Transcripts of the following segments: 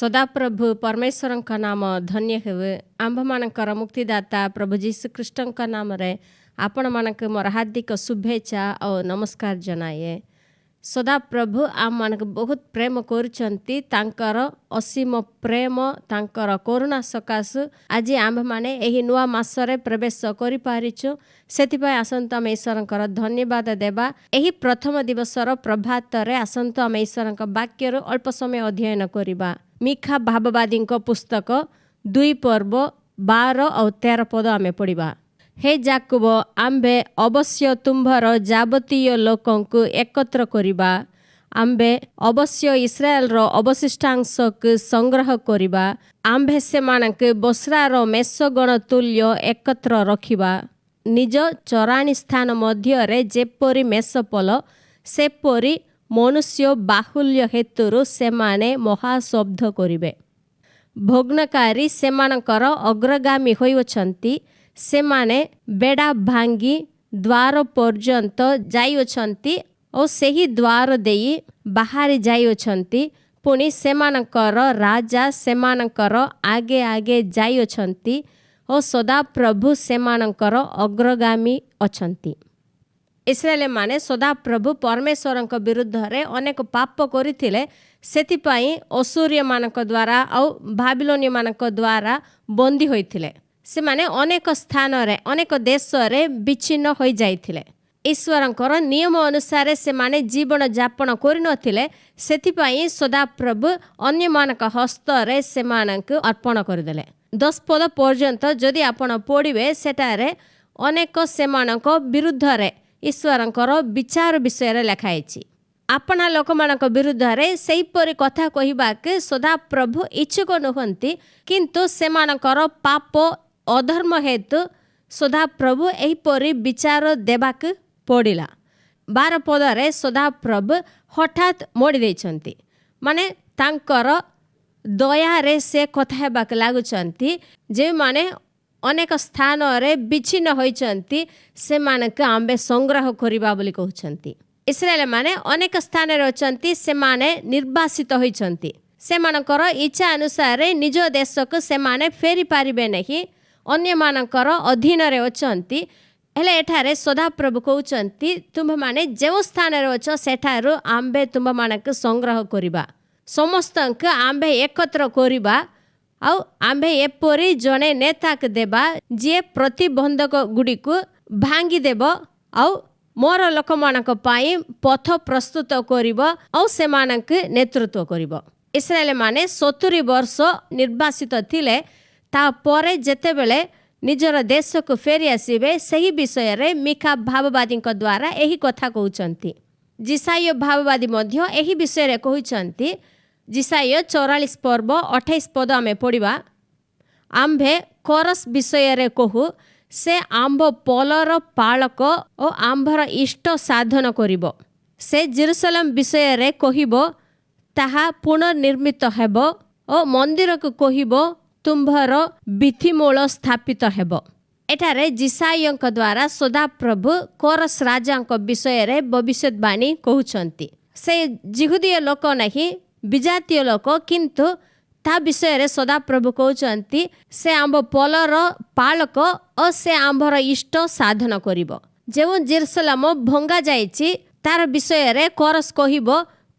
सदाप्रभु परमेश्वर का नाम धन्य हेवे। आंभमानकर मुक्तिदाता प्रभु जीशु ख्रीष्ट नाम रे आपण मानक मोर हार्दिक शुभेच्छा और नमस्कार जनाए। सदाप्रभु आम मानक बहुत प्रेम करुचंती, तांकर असीम प्रेम तांकर करुणा सकाशु आज आंभ माने एही नुआ मासरे प्रवेश करि पारिछु। सेतिपय आसंत आम ईश्वरंकर धन्यवाद देबा। एही प्रथम दिवसर प्रभात रे आसंत आम ईश्वरंक वाक्यर अल्प समय अध्ययन करिबा। मिखा भाववादी पुस्तक 2 पर्व 12 और 13 पद आमे पढ़िबा। हे जाकुब, आंबे अवश्य तुम्भर जाबतीय लोकंकु एकत्र करिबा। आंबे अवश्य इस्राएल रो अवशिष्टांश को संग्रह करिबा। आंबे सेमानक बसरार मेषगण तुल्य एकत्र रखिबा। निज चराणी स्थान मध्य रे जेपरी मेषपल सेपरी मनुष्य बाहुल्य हेतुरु सेमाने महाशब्द करिबे। भोग्नकारी सेमानकर अग्रगामी होइछंती। सेमाने बेड़ा भांगी द्वार पर्यंत जाइछंती और सही द्वार देई बाहरी जाइछंती। पुणी सेमानकर राजा सेमानकर आगे आगे जाइछंती और सदा प्रभु सेमानकर अग्रगामी अछंती। इस्राएल माने सदा प्रभु परमेश्वर विरुद्ध रे अनेक पाप करिथिले। सेतिपाई असुरिय मानक द्वारा और बाबिलोनिय मानक द्वारा बंदी होइथिले। से माने अनेक स्थान रे अनेक देश रे विच्छिन्न हो जाइथिले। ईश्वरंकर नियम अनुसार से माने जीवन यापन करि नथिले। सेतिपाई सदा प्रभु अन्य मानक हस्त रे से मानक अर्पण करदेले। 10 पद पर्यंत जदि आपण पढ़िबे सेटारे अनेक से मानक विरुद्ध रे ईश्वरंकर विचार विषय रे लिखाइछि। आपना लोक मानक विरुद्ध रे सेहीपरि कथा कहिबाके सदा प्रभु इच्छुक नहंती, किंतु से मानकर पाप अधर्म हेतु सदा प्रभु एहीपरि विचार देबाक पड़िला। 12 पद रे सदा प्रभु हठात मोड़ी देइछंती। माने तांकर दया रे से कथा हेबाक लागुचंती। जे माने अनेक स्थान रे विच्छिन्न होइछंती से मानक आंबे संग्रह करिबा बोली कहउछंती। इस्राएल माने अनेक स्थान रे अछंती, से माने निर्वासित होइछंती। से मानकर इच्छा अनुसार निज देश को से माने फेरी पारिबे नहीं, अन्य मानकर अधीन रे अछंती। हेले एठारे सदा प्रभु कहउछंती, तुम माने जेउ स्थान रे अछ सेठारु आंबे तुम मानक संग्रह करिबा। समस्तक आंबे एकत्र करिबा आउ आंबे एपरी जने नेता के देबा जे प्रतिबंधक गुडी को भांगी देब आउ मोर लोक मानक पाई पथ प्रस्तुत करिब आउ से मानक नेतृत्व करिब। इस्राएल माने 70 वर्ष निर्वासित थिले। ता परे जेतेबेले निजर देश को फेरी आसीबे सही विषय रे मिखा भाववादी द्वारा एही कथा कहउचंती। जिसाय भाववादी मध्य एही विषय रे कहउचंती। जिसाय 44 पर्व 28 पद आमे पढ़िबा। आंभे कोरस विषय रे कहू, से आंभ पलर पालक और आंभर इष्ट साधन करिब। से जेरुसलेम विषय रे कहिब, ताहा पुनर्निर्मित हेब और मंदिर को कहिब, तुम्भर भित्तिमूल स्थापित हेब। एठारे जिसायंक द्वारा सदा प्रभु कोरस राजांक विषय रे भविष्यवाणी कहउछंती। से जिहुदीय लोक नहीं विजातीय लोक, किंतु ता विषय रे सदा प्रभु कहउछंती, से आंब पलर पालक और से आंभर इष्ट साधन करिब। जेउ जेरुसलेम भंगा जाइछि तार विषय रे कोरस कहिब,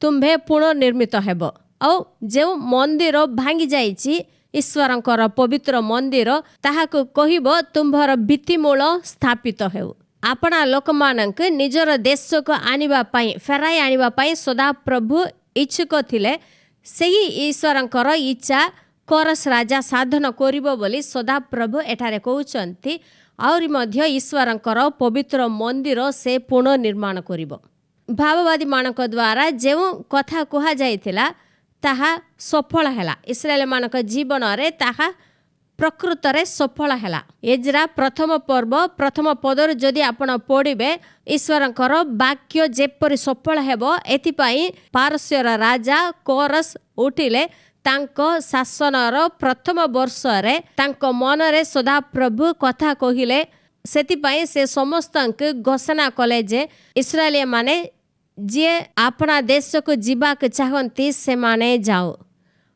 तुम्भे पुनर्निर्मित हेब। और जेउ मंदिर भांगी जाइछि ईश्वरंकर पवित्र मंदिर, ताहाको कहिब, तुम्भर भित्तिमूल स्थापित हेउ। आपना लोक मानक निजर देश को आनिबा पई फेराई आनिबा पई सदा प्रभु इच्छुक थिले। सही ईश्वरंकर इच्छा कोरस राजा साधन करिबो बोली सदा प्रभु एठारे कहउचंती। आउरी मध्य ईश्वरंकर पवित्र मंदिर से पुनर्निर्माण करिबो। भाववादी मानक द्वारा जेउ कथा कुहा जाइथिला ताहा सफल हैला। इस्राएल मानक जीवन रे ताहा प्रकृत रे सफल हैला। एजरा प्रथम पर्व प्रथम पदर जदि आपण पढ़िबे, ईश्वरंकर वाक्य जेपरि सफल हेबो एथिपाई पारस्यर राजा कोरस उठिले। तांको शासनर प्रथम वर्ष रे तांको मन रे सदा प्रभु कथा कहिले। सेतिपाई से समस्तक घोषणा कले जे इस्राएली माने जे अपना देश को जीवाक चाहती से माने जाओ।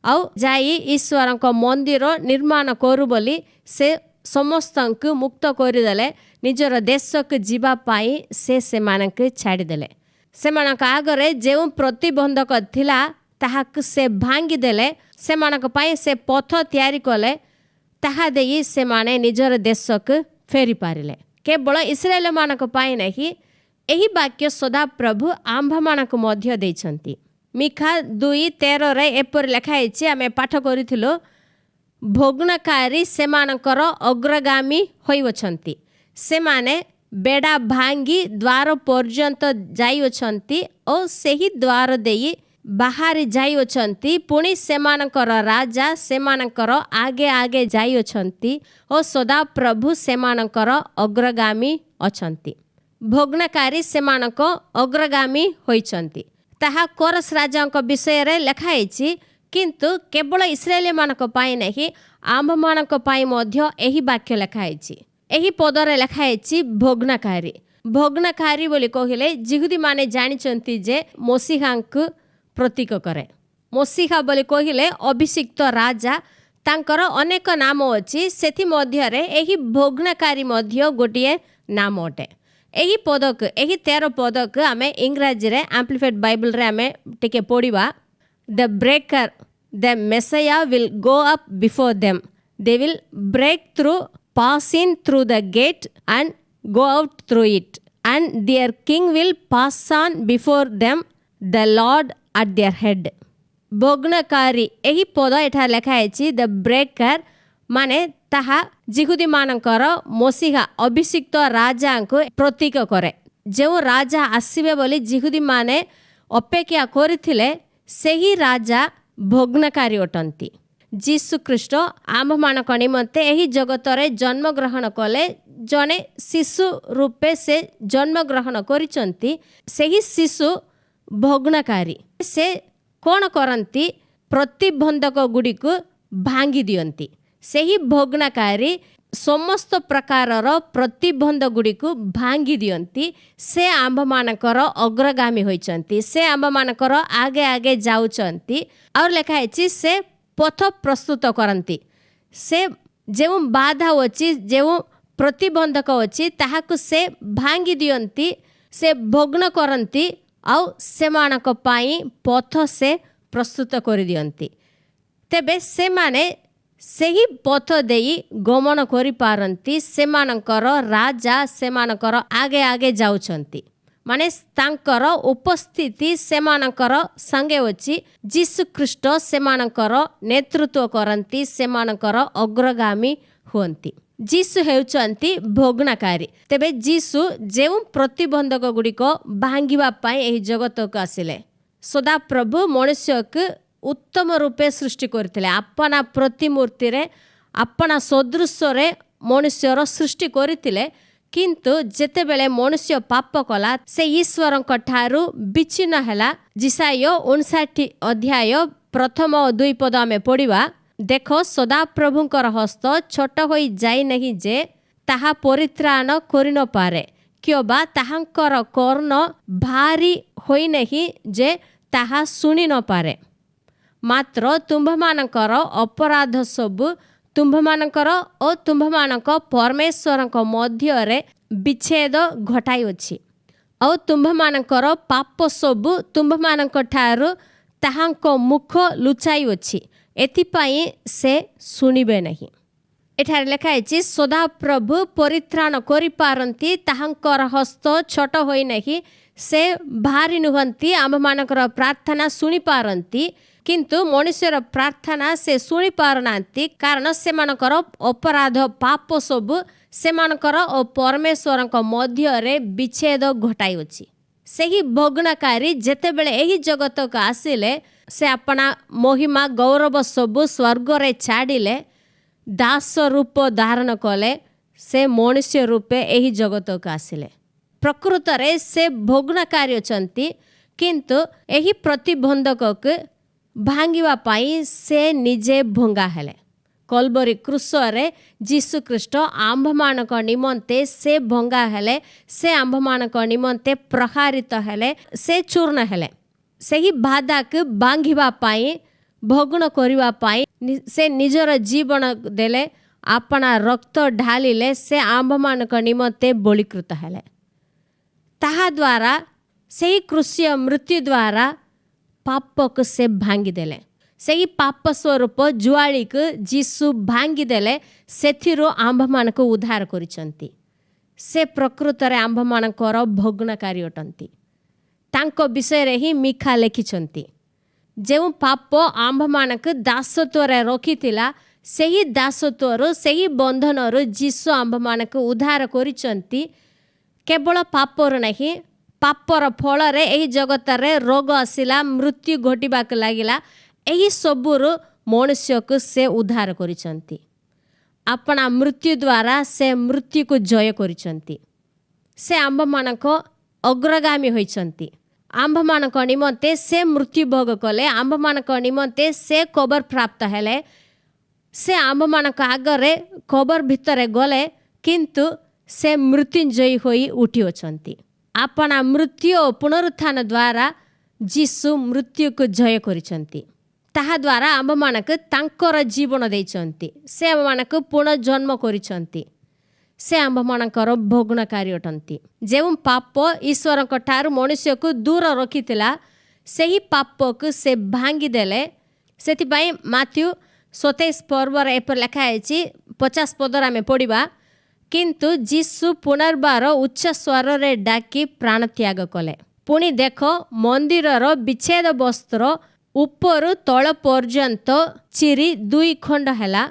ଆଉ ଯାଇ ଈଶ୍ୱରଙ୍କ ମନ୍ଦିର ନିର୍ମାଣ କରୁ ବୋଲି ସେ ସମସ୍ତଙ୍କୁ ମୁକ୍ତ କରିଦେଲେ। ନିଜର ଦେଶକୁ ଯିବା ପାଇଁ ସେମାନଙ୍କୁ ଛାଡ଼ିଦେଲେ। ସେମାନଙ୍କ ଆଗରେ ଯେଉଁ ପ୍ରତିବନ୍ଧକ ଥିଲା ତାହାକୁ ସେ ଭାଙ୍ଗିଦେଲେ। ସେମାନଙ୍କ ପାଇଁ ସେ ପଥ ତିଆରି କଲେ। ତାହା ଦେଇ ସେମାନେ ନିଜର ଦେଶକୁ ଫେରି ପାରିଲେ। କେବଳ ଇସ୍ରାଏଲମାନଙ୍କ ପାଇଁ ନାହିଁ, ଏହି ବାକ୍ୟ ସଦାପ୍ରଭୁ ଆମ୍ଭମାନଙ୍କୁ ମଧ୍ୟ ଦେଇଛନ୍ତି। ମିଖା 2:13 ଏପରି ଲେଖା ହେଇଛି, ଆମେ ପାଠ କରିଥିଲୁ, ଭଗ୍ନକାରୀ ସେମାନଙ୍କର ଅଗ୍ରଗାମୀ ହୋଇଅଛନ୍ତି। ସେମାନେ ବେଡ଼ା ଭାଙ୍ଗି ଦ୍ୱାର ପର୍ଯ୍ୟନ୍ତ ଯାଇଅଛନ୍ତି ଓ ସେହି ଦ୍ୱାର ଦେଇ ବାହାରି ଯାଇଅଛନ୍ତି। ପୁଣି ସେମାନଙ୍କର ରାଜା ସେମାନଙ୍କର ଆଗେ ଆଗେ ଯାଇଅଛନ୍ତି ଓ ସଦାପ୍ରଭୁ ସେମାନଙ୍କର ଅଗ୍ରଗାମୀ ଅଛନ୍ତି। ଭଗ୍ନକାରୀ ସେମାନଙ୍କ ଅଗ୍ରଗାମୀ ହୋଇଛନ୍ତି। ତାହା କୋରସ ରାଜାଙ୍କ ବିଷୟରେ ଲେଖା ହେଇଛି। କିନ୍ତୁ କେବଳ ଇସ୍ରାଏଲମାନଙ୍କ ପାଇଁ ନାହିଁ, ଆମ୍ଭମାନଙ୍କ ପାଇଁ ମଧ୍ୟ ଏହି ବାକ୍ୟ ଲେଖା ହେଇଛି। ଏହି ପଦରେ ଲେଖା ହେଇଛି ଭଗ୍ନକାରୀ। ଭଗ୍ନକାରୀ ବୋଲି କହିଲେ ଜିହୁଦୀମାନେ ଜାଣିଛନ୍ତି ଯେ ମସିହାଙ୍କୁ ପ୍ରତୀକ କରେ। ମସିହା ବୋଲି କହିଲେ ଅଭିଷିକ୍ତ ରାଜା। ତାଙ୍କର ଅନେକ ନାମ ଅଛି, ସେଥିମଧ୍ୟରେ ଏହି ଭଗ୍ନକାରୀ ମଧ୍ୟ ଗୋଟିଏ ନାମ ଅଟେ। ଏହି ପଦକୁ, ଏହି 13 ପଦକୁ ଆମେ ଇଂରାଜୀରେ ଆମ୍ପ୍ଲିଫାଏଡ୍ ବାଇବଲରେ ଆମେ ଟିକେ ପଢ଼ିବା। The breaker the Messiah will go up before them, they will break through, pass in through the gate and go out through it, and their king will pass on before them, the Lord at their head. ଭଗ୍ନକାରୀ, ଏହି ପଦ ଏଠାରେ ଲେଖା ହେଇଛି ଦ ବ୍ରେକର, ମାନେ ତାହା ଜିହୁଦୀମାନଙ୍କର ମସିହା ଅଭିଷିକ୍ତ ରାଜାଙ୍କୁ ପ୍ରତୀକ କରେ। ଯେଉଁ ରାଜା ଆସିବେ ବୋଲି ଜିହୁଦୀମାନେ ଅପେକ୍ଷା କରିଥିଲେ, ସେହି ରାଜା ଭଗ୍ନକାରୀ ଅଟନ୍ତି। ଯୀଶୁ ଖ୍ରୀଷ୍ଟ ଆମ୍ଭମାନଙ୍କ ନିମନ୍ତେ ଏହି ଜଗତରେ ଜନ୍ମଗ୍ରହଣ କଲେ। ଜଣେ ଶିଶୁ ରୂପେ ସେ ଜନ୍ମଗ୍ରହଣ କରିଛନ୍ତି। ସେହି ଶିଶୁ ଭଗ୍ନକାରୀ। ସେ କ'ଣ କରନ୍ତି? ପ୍ରତିବନ୍ଧକ ଗୁଡ଼ିକୁ ଭାଙ୍ଗି ଦିଅନ୍ତି। ସେହି ଭଗ୍ନକାରୀ ସମସ୍ତ ପ୍ରକାରର ପ୍ରତିବନ୍ଧ ଗୁଡ଼ିକୁ ଭାଙ୍ଗି ଦିଅନ୍ତି। ସେ ଆମ୍ଭମାନଙ୍କର ଅଗ୍ରଗାମୀ ହୋଇଛନ୍ତି। ସେ ଆମ୍ଭମାନଙ୍କର ଆଗେ ଆଗେ ଯାଉଛନ୍ତି। ଆଉ ଲେଖା ହେଇଛି ସେ ପଥ ପ୍ରସ୍ତୁତ କରନ୍ତି। ସେ ଯେଉଁ ବାଧା ଅଛି, ଯେଉଁ ପ୍ରତିବନ୍ଧକ ଅଛି, ତାହାକୁ ସେ ଭାଙ୍ଗି ଦିଅନ୍ତି, ସେ ଭଗ୍ନ କରନ୍ତି ଆଉ ସେମାନଙ୍କ ପାଇଁ ପଥ ସେ ପ୍ରସ୍ତୁତ କରିଦିଅନ୍ତି। ତେବେ ସେମାନେ ସେହି ପଥ ଦେଇ ଗମନ କରିପାରନ୍ତି। ସେମାନଙ୍କର ରାଜା ସେମାନଙ୍କର ଆଗେ ଆଗେ ଯାଉଛନ୍ତି, ମାନେ ତାଙ୍କର ଉପସ୍ଥିତି ସେମାନଙ୍କର ସାଙ୍ଗେ ଅଛି। ଯୀଶୁ ଖ୍ରୀଷ୍ଟ ସେମାନଙ୍କର ନେତୃତ୍ୱ କରନ୍ତି, ସେମାନଙ୍କର ଅଗ୍ରଗାମୀ ହୁଅନ୍ତି। ଯୀଶୁ ହେଉଛନ୍ତି ଭଗ୍ନକାରୀ। ତେବେ ଯୀଶୁ ଯେଉଁ ପ୍ରତିବନ୍ଧକ ଗୁଡ଼ିକ ଭାଙ୍ଗିବା ପାଇଁ ଏହି ଜଗତକୁ ଆସିଲେ, ସଦାପ୍ରଭୁ ମନୁଷ୍ୟକୁ ଉତ୍ତମ ରୂପେ ସୃଷ୍ଟି କରିଥିଲେ। ଆପଣା ପ୍ରତିମୂର୍ତ୍ତିରେ, ଆପଣା ସଦୃଶ୍ୟରେ ମନୁଷ୍ୟର ସୃଷ୍ଟି କରିଥିଲେ। କିନ୍ତୁ ଯେତେବେଳେ ମନୁଷ୍ୟ ପାପ କଲା, ସେ ଈଶ୍ୱରଙ୍କ ଠାରୁ ବିଚ୍ଛିନ୍ନ ହେଲା। ଯିଶାୟ 59:1-2 ଆମେ ପଢ଼ିବା। ଦେଖ, ସଦାପ୍ରଭୁଙ୍କର ହସ୍ତ ଛୋଟ ହୋଇ ଯାଇନାହିଁ ଯେ ତାହା ପରିତ୍ରାଣ କରିନପାରେ, କିମ୍ବା ତାହାଙ୍କର କର୍ଣ୍ଣ ଭାରି ହୋଇନାହିଁ ଯେ ତାହା ଶୁଣି ନପାରେ। ମାତ୍ର ତୁମ୍ଭମାନଙ୍କର ଅପରାଧ ସବୁ ତୁମ୍ଭମାନଙ୍କର ଓ ତୁମ୍ଭମାନଙ୍କ ପରମେଶ୍ୱରଙ୍କ ମଧ୍ୟରେ ବିଚ୍ଛେଦ ଘଟାଇଅଛି, ଆଉ ତୁମ୍ଭମାନଙ୍କର ପାପ ସବୁ ତୁମ୍ଭମାନଙ୍କ ଠାରୁ ତାହାଙ୍କ ମୁଖ ଲୁଚାଇଅଛି। ଏଥିପାଇଁ ସେ ଶୁଣିବେ ନାହିଁ। ଏଠାରେ ଲେଖା ହେଇଛି ସଦାପ୍ରଭୁ ପରିତ୍ରାଣ କରିପାରନ୍ତି, ତାହାଙ୍କର ହସ୍ତ ଛୋଟ ହୋଇନାହିଁ, ସେ ଭାରି ନୁହନ୍ତି, ଆମ୍ଭମାନଙ୍କର ପ୍ରାର୍ଥନା ଶୁଣିପାରନ୍ତି। କିନ୍ତୁ ମନୁଷ୍ୟର ପ୍ରାର୍ଥନା ସେ ଶୁଣିପାରୁନାହାନ୍ତି, କାରଣ ସେମାନଙ୍କର ଅପରାଧ ପାପ ସବୁ ସେମାନଙ୍କର ଓ ପରମେଶ୍ୱରଙ୍କ ମଧ୍ୟରେ ବିଚ୍ଛେଦ ଘଟାଇଅଛି। ସେହି ଭଗ୍ନକାରୀ ଯେତେବେଳେ ଏହି ଜଗତକୁ ଆସିଲେ, ସେ ଆପଣା ମହିମା ଗୌରବ ସବୁ ସ୍ୱର୍ଗରେ ଛାଡ଼ିଲେ, ଦାସ ରୂପ ଧାରଣ କଲେ, ସେ ମନୁଷ୍ୟ ରୂପେ ଏହି ଜଗତକୁ ଆସିଲେ। ପ୍ରକୃତରେ ସେ ଭଗ୍ନକାରୀ ଅଛନ୍ତି, କିନ୍ତୁ ଏହି ପ୍ରତିବନ୍ଧକକୁ ଭାଙ୍ଗିବା ପାଇଁ ସେ ନିଜେ ଭଙ୍ଗା ହେଲେ। କଲବରୀ କ୍ରୁଶରେ ଯୀଶୁ ଖ୍ରୀଷ୍ଟ ଆମ୍ଭମାନଙ୍କ ନିମନ୍ତେ ସେ ଭଙ୍ଗା ହେଲେ, ସେ ଆମ୍ଭମାନଙ୍କ ନିମନ୍ତେ ପ୍ରହାରିତ ହେଲେ, ସେ ଚୂର୍ଣ୍ଣ ହେଲେ। ସେହି ବାଧାକୁ ଭାଙ୍ଗିବା ପାଇଁ ଭୋଗଣ କରିବା ପାଇଁ ସେ ନିଜର ଜୀବନ ଦେଲେ, ଆପଣା ରକ୍ତ ଢାଳିଲେ, ସେ ଆମ୍ଭମାନଙ୍କ ନିମନ୍ତେ ବଳିକୃତ ହେଲେ। ତାହାଦ୍ୱାରା ସେହି କୃଷିୟ ମୃତ୍ୟୁ ଦ୍ୱାରା ପାପକୁ ସେ ଭାଙ୍ଗିଦେଲେ। ସେହି ପାପ ସ୍ୱରୂପ ଜୁଆଳିକୁ ଯୀଶୁ ଭାଙ୍ଗିଦେଲେ, ସେଥିରୁ ଆମ୍ଭମାନଙ୍କୁ ଉଦ୍ଧାର କରିଛନ୍ତି। ସେ ପ୍ରକୃତରେ ଆମ୍ଭମାନଙ୍କର ଭୋଗଣକାରୀ ଅଟନ୍ତି। ତାଙ୍କ ବିଷୟରେ ହିଁ ମିଖା ଲେଖିଛନ୍ତି, ଯେଉଁ ପାପ ଆମ୍ଭମାନଙ୍କୁ ଦାସତ୍ୱରେ ରଖିଥିଲା, ସେହି ଦାସତ୍ୱରୁ, ସେହି ବନ୍ଧନରୁ ଯୀଶୁ ଆମ୍ଭମାନଙ୍କୁ ଉଦ୍ଧାର କରିଛନ୍ତି। କେବଳ ପାପରୁ ନାହିଁ, ପାପର ଫଳରେ ଏହି ଜଗତରେ ରୋଗ ଆସିଲା, ମୃତ୍ୟୁ ଘଟିବାକୁ ଲାଗିଲା। ଏହି ସବୁରୁ ମନୁଷ୍ୟକୁ ସେ ଉଦ୍ଧାର କରିଛନ୍ତି। ଆପଣା ମୃତ୍ୟୁ ଦ୍ୱାରା ସେ ମୃତ୍ୟୁକୁ ଜୟ କରିଛନ୍ତି। ସେ ଆମ୍ଭମାନଙ୍କ ଅଗ୍ରଗାମୀ ହୋଇଛନ୍ତି। ଆମ୍ଭମାନଙ୍କ ନିମନ୍ତେ ସେ ମୃତ୍ୟୁ ଭୋଗ କଲେ, ଆମ୍ଭମାନଙ୍କ ନିମନ୍ତେ ସେ କବର ପ୍ରାପ୍ତ ହେଲେ। ସେ ଆମ୍ଭମାନଙ୍କ ଆଗରେ କବର ଭିତରେ ଗଲେ, କିନ୍ତୁ ସେ ମୃତ୍ୟୁଞ୍ଜୟୀ ହୋଇ ଉଠିଅଛନ୍ତି। ଆପଣା ମୃତ୍ୟୁ ଓ ପୁନରୁତ୍ଥାନ ଦ୍ୱାରା ଯୀଶୁ ମୃତ୍ୟୁକୁ ଜୟ କରିଛନ୍ତି। ତାହାଦ୍ୱାରା ଆମ୍ଭମାନଙ୍କୁ ତାଙ୍କର ଜୀବନ ଦେଇଛନ୍ତି। ସେ ଆମମାନଙ୍କୁ ପୁନର୍ଜନ୍ମ କରିଛନ୍ତି। ସେ ଆମ୍ଭମାନଙ୍କର ଭୋଗଣକାରୀ ଅଟନ୍ତି। ଯେଉଁ ପାପ ଈଶ୍ୱରଙ୍କ ଠାରୁ ମନୁଷ୍ୟକୁ ଦୂର ରଖିଥିଲା, ସେହି ପାପକୁ ସେ ଭାଙ୍ଗିଦେଲେ। ସେଥିପାଇଁ ମାଥ୍ୟୁ 27 ପର୍ବରେ ଏପରି ଲେଖା ହେଇଛି, 50 ପଦରେ ଆମେ ପଢ଼ିବା, କିନ୍ତୁ ଯୀଶୁ ପୁନର୍ବାର ଉଚ୍ଚ ସ୍ୱରରେ ଡାକି ପ୍ରାଣ ତ୍ୟାଗ କଲେ। ପୁଣି ଦେଖ, ମନ୍ଦିରର ବିଚ୍ଛେଦ ବସ୍ତ୍ର ଉପରୁ ତଳ ପର୍ଯ୍ୟନ୍ତ ଚିରି 2 ଖଣ୍ଡ ହେଲା,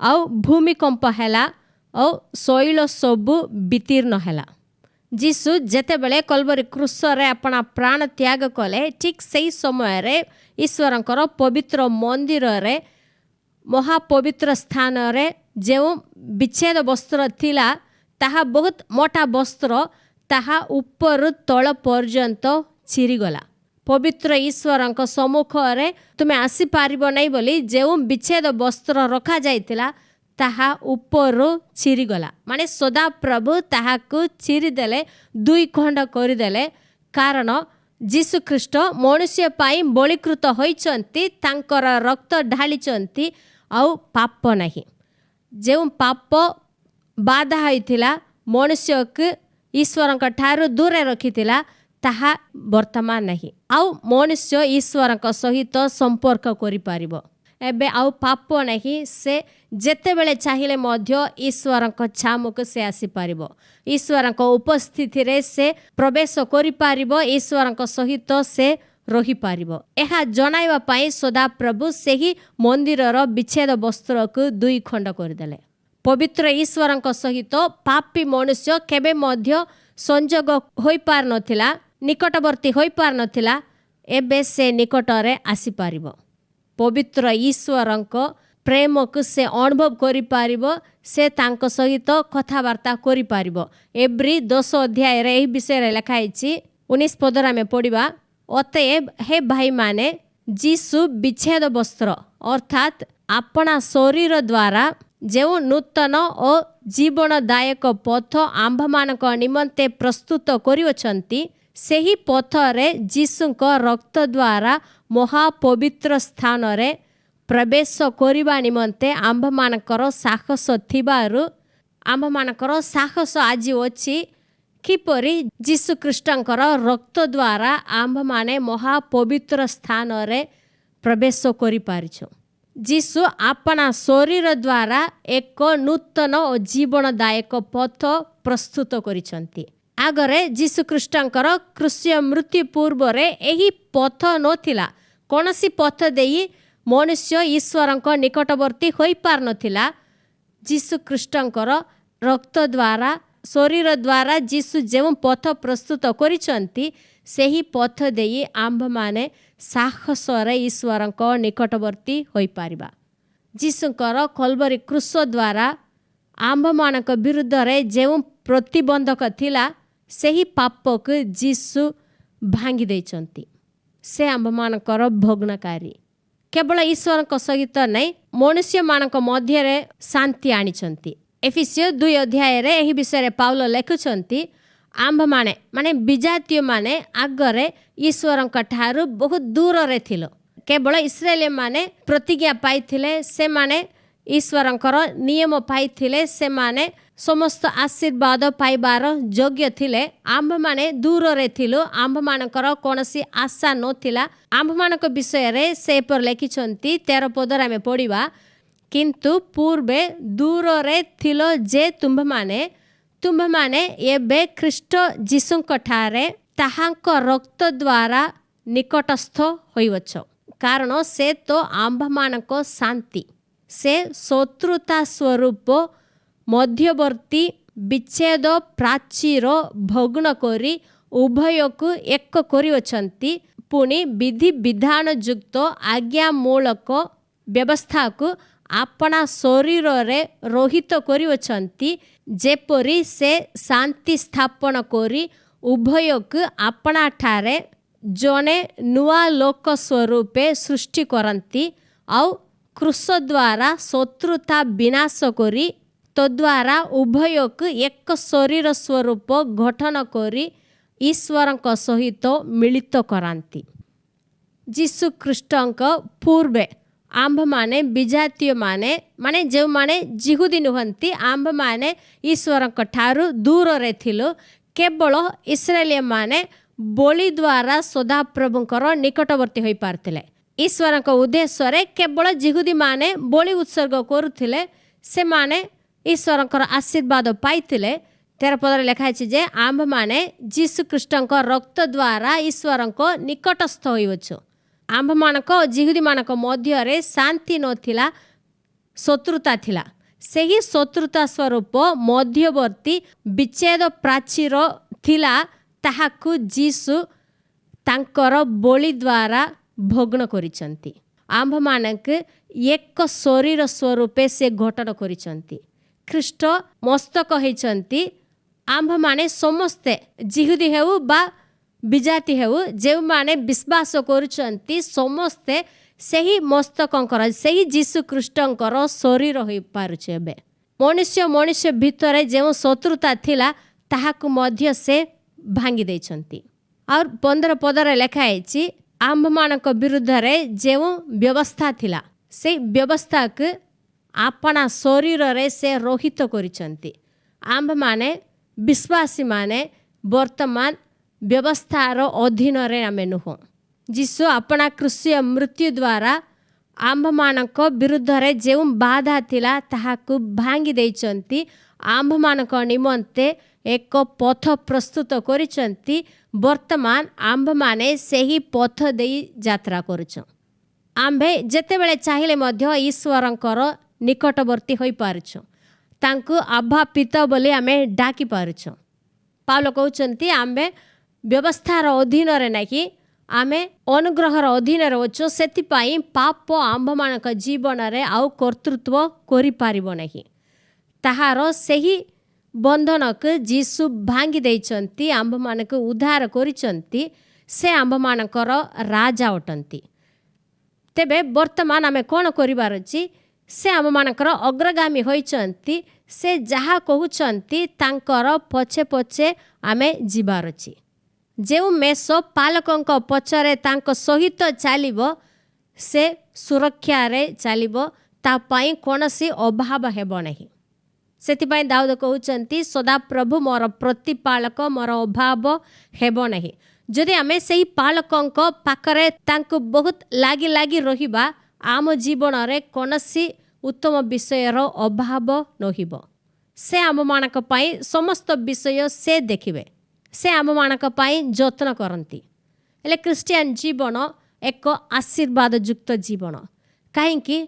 ଆଉ ଭୂମିକମ୍ପ ହେଲା, ଆଉ ଶୈଳ ସବୁ ବିତୀର୍ଣ୍ଣ ହେଲା। ଯୀଶୁ ଯେତେବେଳେ କଲବରୀ କ୍ରୁଶରେ ଆପଣା ପ୍ରାଣ ତ୍ୟାଗ କଲେ, ଠିକ୍ ସେହି ସମୟରେ ଈଶ୍ୱରଙ୍କର ପବିତ୍ର ମନ୍ଦିରରେ, ମହାପବିତ୍ର ସ୍ଥାନରେ ଯେଉଁ ବିଚ୍ଛେଦ ବସ୍ତ୍ର ଥିଲା, ତାହା ବହୁତ ମୋଟା ବସ୍ତ୍ର, ତାହା ଉପରୁ ତଳ ପର୍ଯ୍ୟନ୍ତ ଚିରିଗଲା। ପବିତ୍ର ଈଶ୍ୱରଙ୍କ ସମ୍ମୁଖରେ ତୁମେ ଆସିପାରିବ ନାହିଁ ବୋଲି ଯେଉଁ ବିଚ୍ଛେଦ ବସ୍ତ୍ର ରଖାଯାଇଥିଲା, ତାହା ଉପରୁ ଚିରିଗଲା। ମାନେ ସଦାପ୍ରଭୁ ତାହାକୁ ଚିରିଦେଲେ, 2 ଖଣ୍ଡ କରିଦେଲେ। କାରଣ ଯୀଶୁଖ୍ରୀଷ୍ଟ ମନୁଷ୍ୟ ପାଇଁ ବଳିକୃତ ହୋଇଛନ୍ତି, ତାଙ୍କର ରକ୍ତ ଢାଳିଛନ୍ତି, ଆଉ ପାପ ନାହିଁ। ଯେଉଁ ପାପ ବାଧା ହୋଇଥିଲା, ମନୁଷ୍ୟକୁ ଈଶ୍ୱରଙ୍କ ଠାରୁ ଦୂର ରଖିଥିଲା, ତାହା ବର୍ତ୍ତମାନ ନାହିଁ। ଆଉ ମନୁଷ୍ୟ ଈଶ୍ୱରଙ୍କ ସହିତ ସମ୍ପର୍କ କରିପାରିବ। ଏବେ ଆଉ ପାପ ନାହିଁ। ସେ ଯେତେବେଳେ ଚାହିଁଲେ ମଧ୍ୟ ଈଶ୍ୱରଙ୍କ ଛାମୁକୁ ସେ ଆସିପାରିବ। ଈଶ୍ୱରଙ୍କ ଉପସ୍ଥିତିରେ ସେ ପ୍ରବେଶ କରିପାରିବ। ଈଶ୍ୱରଙ୍କ ସହିତ ସେ ରହିପାରିବ। ଏହା ଜଣାଇବା ପାଇଁ ସଦାପ୍ରଭୁ ସେହି ମନ୍ଦିରର ବିଚ୍ଛେଦ ବସ୍ତ୍ରକୁ 2 ଖଣ୍ଡ କରିଦେଲେ। ପବିତ୍ର ଈଶ୍ୱରଙ୍କ ସହିତ ପାପୀ ମନୁଷ୍ୟ କେବେ ମଧ୍ୟ ସଂଯୋଗ ହୋଇପାରିନଥିଲା, ନିକଟବର୍ତ୍ତୀ ହୋଇପାରିନଥିଲା। ଏବେ ସେ ନିକଟରେ ଆସିପାରିବ। ପବିତ୍ର ଈଶ୍ୱରଙ୍କ ପ୍ରେମକୁ ସେ ଅନୁଭବ କରିପାରିବ। ସେ ତାଙ୍କ ସହିତ କଥାବାର୍ତ୍ତା କରିପାରିବ। ଏବ୍ରୀ 10 ଅଧ୍ୟାୟରେ ଏହି ବିଷୟରେ ଲେଖା ହେଇଛି। 19 ପଦରେ ଆମେ ପଢ଼ିବା, ଅତଏବ ହେ ଭାଇମାନେ, ଯୀଶୁ ବିଚ୍ଛେଦ ବସ୍ତ୍ର ଅର୍ଥାତ୍ ଆପଣା ଶରୀର ଦ୍ୱାରା ଯେଉଁ ନୂତନ ଓ ଜୀବନଦାୟକ ପଥ ଆମ୍ଭମାନଙ୍କ ନିମନ୍ତେ ପ୍ରସ୍ତୁତ କରିଅଛନ୍ତି, ସେହି ପଥରେ ଯୀଶୁଙ୍କ ରକ୍ତ ଦ୍ୱାରା ମହାପବିତ୍ର ସ୍ଥାନରେ ପ୍ରବେଶ କରିବା ନିମନ୍ତେ ଆମ୍ଭମାନଙ୍କର ସାହସ ଥିବାରୁ, ଆମ୍ଭମାନଙ୍କର ସାହସ ଆଜି ଅଛି। କିପରି ଯୀଶୁଖ୍ରୀଷ୍ଟଙ୍କର ରକ୍ତ ଦ୍ୱାରା ଆମ୍ଭମାନେ ମହାପବିତ୍ର ସ୍ଥାନରେ ପ୍ରବେଶ କରିପାରିଛୁ। ଯୀଶୁ ଆପଣା ଶରୀର ଦ୍ୱାରା ଏକ ନୂତନ ଓ ଜୀବନଦାୟକ ପଥ ପ୍ରସ୍ତୁତ କରିଛନ୍ତି। ଆଗରେ ଯୀଶୁଖ୍ରୀଷ୍ଟଙ୍କର କ୍ରୁଶୀୟ ମୃତ୍ୟୁ ପୂର୍ବରେ ଏହି ପଥ ନଥିଲା। କୌଣସି ପଥ ଦେଇ ମନୁଷ୍ୟ ଈଶ୍ୱରଙ୍କ ନିକଟବର୍ତ୍ତୀ ହୋଇପାରିନଥିଲା। ଯୀଶୁଖ୍ରୀଷ୍ଟଙ୍କର ରକ୍ତ ଦ୍ୱାରା, ଶରୀର ଦ୍ୱାରା ଯୀଶୁ ଯେଉଁ ପଥ ପ୍ରସ୍ତୁତ କରିଛନ୍ତି, ସେହି ପଥ ଦେଇ ଆମ୍ଭମାନେ ସାହସରେ ଈଶ୍ୱରଙ୍କ ନିକଟବର୍ତ୍ତୀ ହୋଇପାରିବା। ଯୀଶୁଙ୍କର କଲବରୀ କ୍ରୁଶ ଦ୍ୱାରା ଆମ୍ଭମାନଙ୍କ ବିରୁଦ୍ଧରେ ଯେଉଁ ପ୍ରତିବନ୍ଧକ ଥିଲା, ସେହି ପାପକୁ ଯୀଶୁ ଭାଙ୍ଗି ଦେଇଛନ୍ତି। ସେ ଆମ୍ଭମାନଙ୍କର ଭୋଗଣକାରୀ। କେବଳ ଈଶ୍ୱରଙ୍କ ସହିତ ନାହିଁ, ମନୁଷ୍ୟମାନଙ୍କ ମଧ୍ୟରେ ଶାନ୍ତି ଆଣିଛନ୍ତି। ଏଫେସିୟ 2 ଅଧ୍ୟାୟରେ ଏହି ବିଷୟରେ ପାଉଲ ଲେଖୁଛନ୍ତି, ଆମ୍ଭମାନେ ମାନେ ବିଜାତୀୟମାନେ ଆଗରେ ଈଶ୍ୱରଙ୍କ ଠାରୁ ବହୁତ ଦୂରରେ ଥିଲୁ। केवल इस्राएली माने प्रतिज्ञा पाइथिले, से माने ईश्वरंकर नियम पाइथिले, से माने समस्त आशीर्वाद पाइबार योग्य थिले। आंभ माने दूर रे थिलु, आंभ मानकर कोनसी आशा नथिला। आंभ मानक विषय रे से पर लिखिछंती 13 पदर आमे पढिबा, किंतु पूर्वे दूर रे थिलो जे तुम्भ माने एबे ख्रीष्ट जीशुंक ठारे ताहांक रक्त द्वारा निकटस्थ होइवछ, कारण से तो आंभ मानक शांति से शत्रुता स्वरूप मध्यवर्ती विच्छेद प्राचीर भग्न करी उभयकु एक करिवछंती, पुणी विधि विधान युक्त आज्ञामूलक व्यवस्था को आपना शरीर रे रोहित करिवछंती, जेपरी से शांति स्थापन करी उभयकु आपना ठारे जने नुआ लोक स्वरूपे सृष्टि करंती, आउ क्रूस द्वारा शत्रुता विनाश करी तद्वारा उभयक एक शरीर स्वरूप गठन करी ईश्वरंक सहित मिलित करांती। जीशु ख्रीष्टंक पूर्वे आंभ माने विजातीय माने जो माने जिहुदी नुहंती, आंभ माने ईश्वरंक ठारू दूर रे थिलो। केवल इस्राएली माने बलि द्वारा सदाप्रभुंकर निकटवर्ती होई पारथिले। ईश्वरंक उद्देश्य रे केवल जिहुदी माने बलि उत्सर्ग करुथिले, से माने ईश्वरंकर आशीर्वाद पाइथिले। 13 पदरे लिखा अछि जे आंभ माने जीशु ख्रीष्टंक रक्त द्वारा ईश्वरंक निकटस्थ होइवछु। आंभ मानक जिहुदी मानक मध्य रे शांति नथिला, शत्रुता थिला। सेही शत्रुता स्वरूप मध्यवर्ती विच्छेद प्राचीर थिला, ताहाकु जीशु तांकर बलि द्वारा भग्न करिसंती। आंभ मानक एक शरीर स्वरूपे से गठन करिसंती। ख्रीष्ट मस्तक होइसंती। आंभ माने समस्ते जिहुदी हेउ बा विजाति हेउ जे माने विश्वास करुचंती, समस्ते सेही मस्तकंकर सेही जीशु ख्रीष्टंकर शरीर होई पारुचे। एबे मनुष्य भितरे जे शत्रुता थिला ताहाकु मध्य से भांगी दैछंती। और 15 पदरे लिखा है आंभ मानक विरुद्ध रे जे व्यवस्था थिला, से व्यवस्था को आपना शरीर रे से रोहित करिसंती। आंभ माने विश्वासी माने वर्तमान व्यवस्थार अधीन रे आमे नुह। जीशु अपना क्रूसीय मृत्यु द्वारा आंभ मानक विरुद्ध रे जे बाधा थिला ताहाकु भांगी दैछंती। आंभ मानक निमंते एक पथ प्रस्तुत करिसंती। वर्तमान आंभ माने सेही पथ देई यात्रा करुछ। आंभे जेतेबेले चाहिले मध्य ईश्वरंकर निकटवर्ती होई पारुछ, तांकु आभा पिता बोली आमे डाकी पारुछ। पावल कहउचंती आंबे व्यवस्थार अधीन रे नाही, आमे अनुग्रहर अधीन रे अछु। सेति पई पाप आंभ मानक जीवन रे आउ कर्तृत्व करि पारिबो नाही। ताहार सेही बंधनक जीशु भांगी दैछंती, आंभ मानक उद्धार करिसंती। से आंभ मानकर राजा अटंती। तेबे वर्तमान आमे कोन करिबार अछि, से आंभ मानकर अग्रगामी होइचंती। से जहा कहउचंती तांकर पछे पछे आमे जिबार अछि। जेउ मेष पालकंक पछरे तांक सहित चालिबो, से सुरक्षा रे चालिबो, ता पई कोनसी अभाव हेबो नाही। सेतिपई दाऊद कहउचंती सदा प्रभु मोर प्रतिपालक, मोर अभाव हेबो नाही। जदि आमे सेही पालकंक पाखरे तांको बहुत लागी लागी रहिबा, आम जीवन रे कोनसी उत्तम विषयर अभाव नहिबो। से आम मानक पई समस्त विषय से देखिबे, से आम मानक पई जत्न करंती। हेले क्रिस्टियन जीवन एक आशीर्वाद युक्त जीवन। काहेकि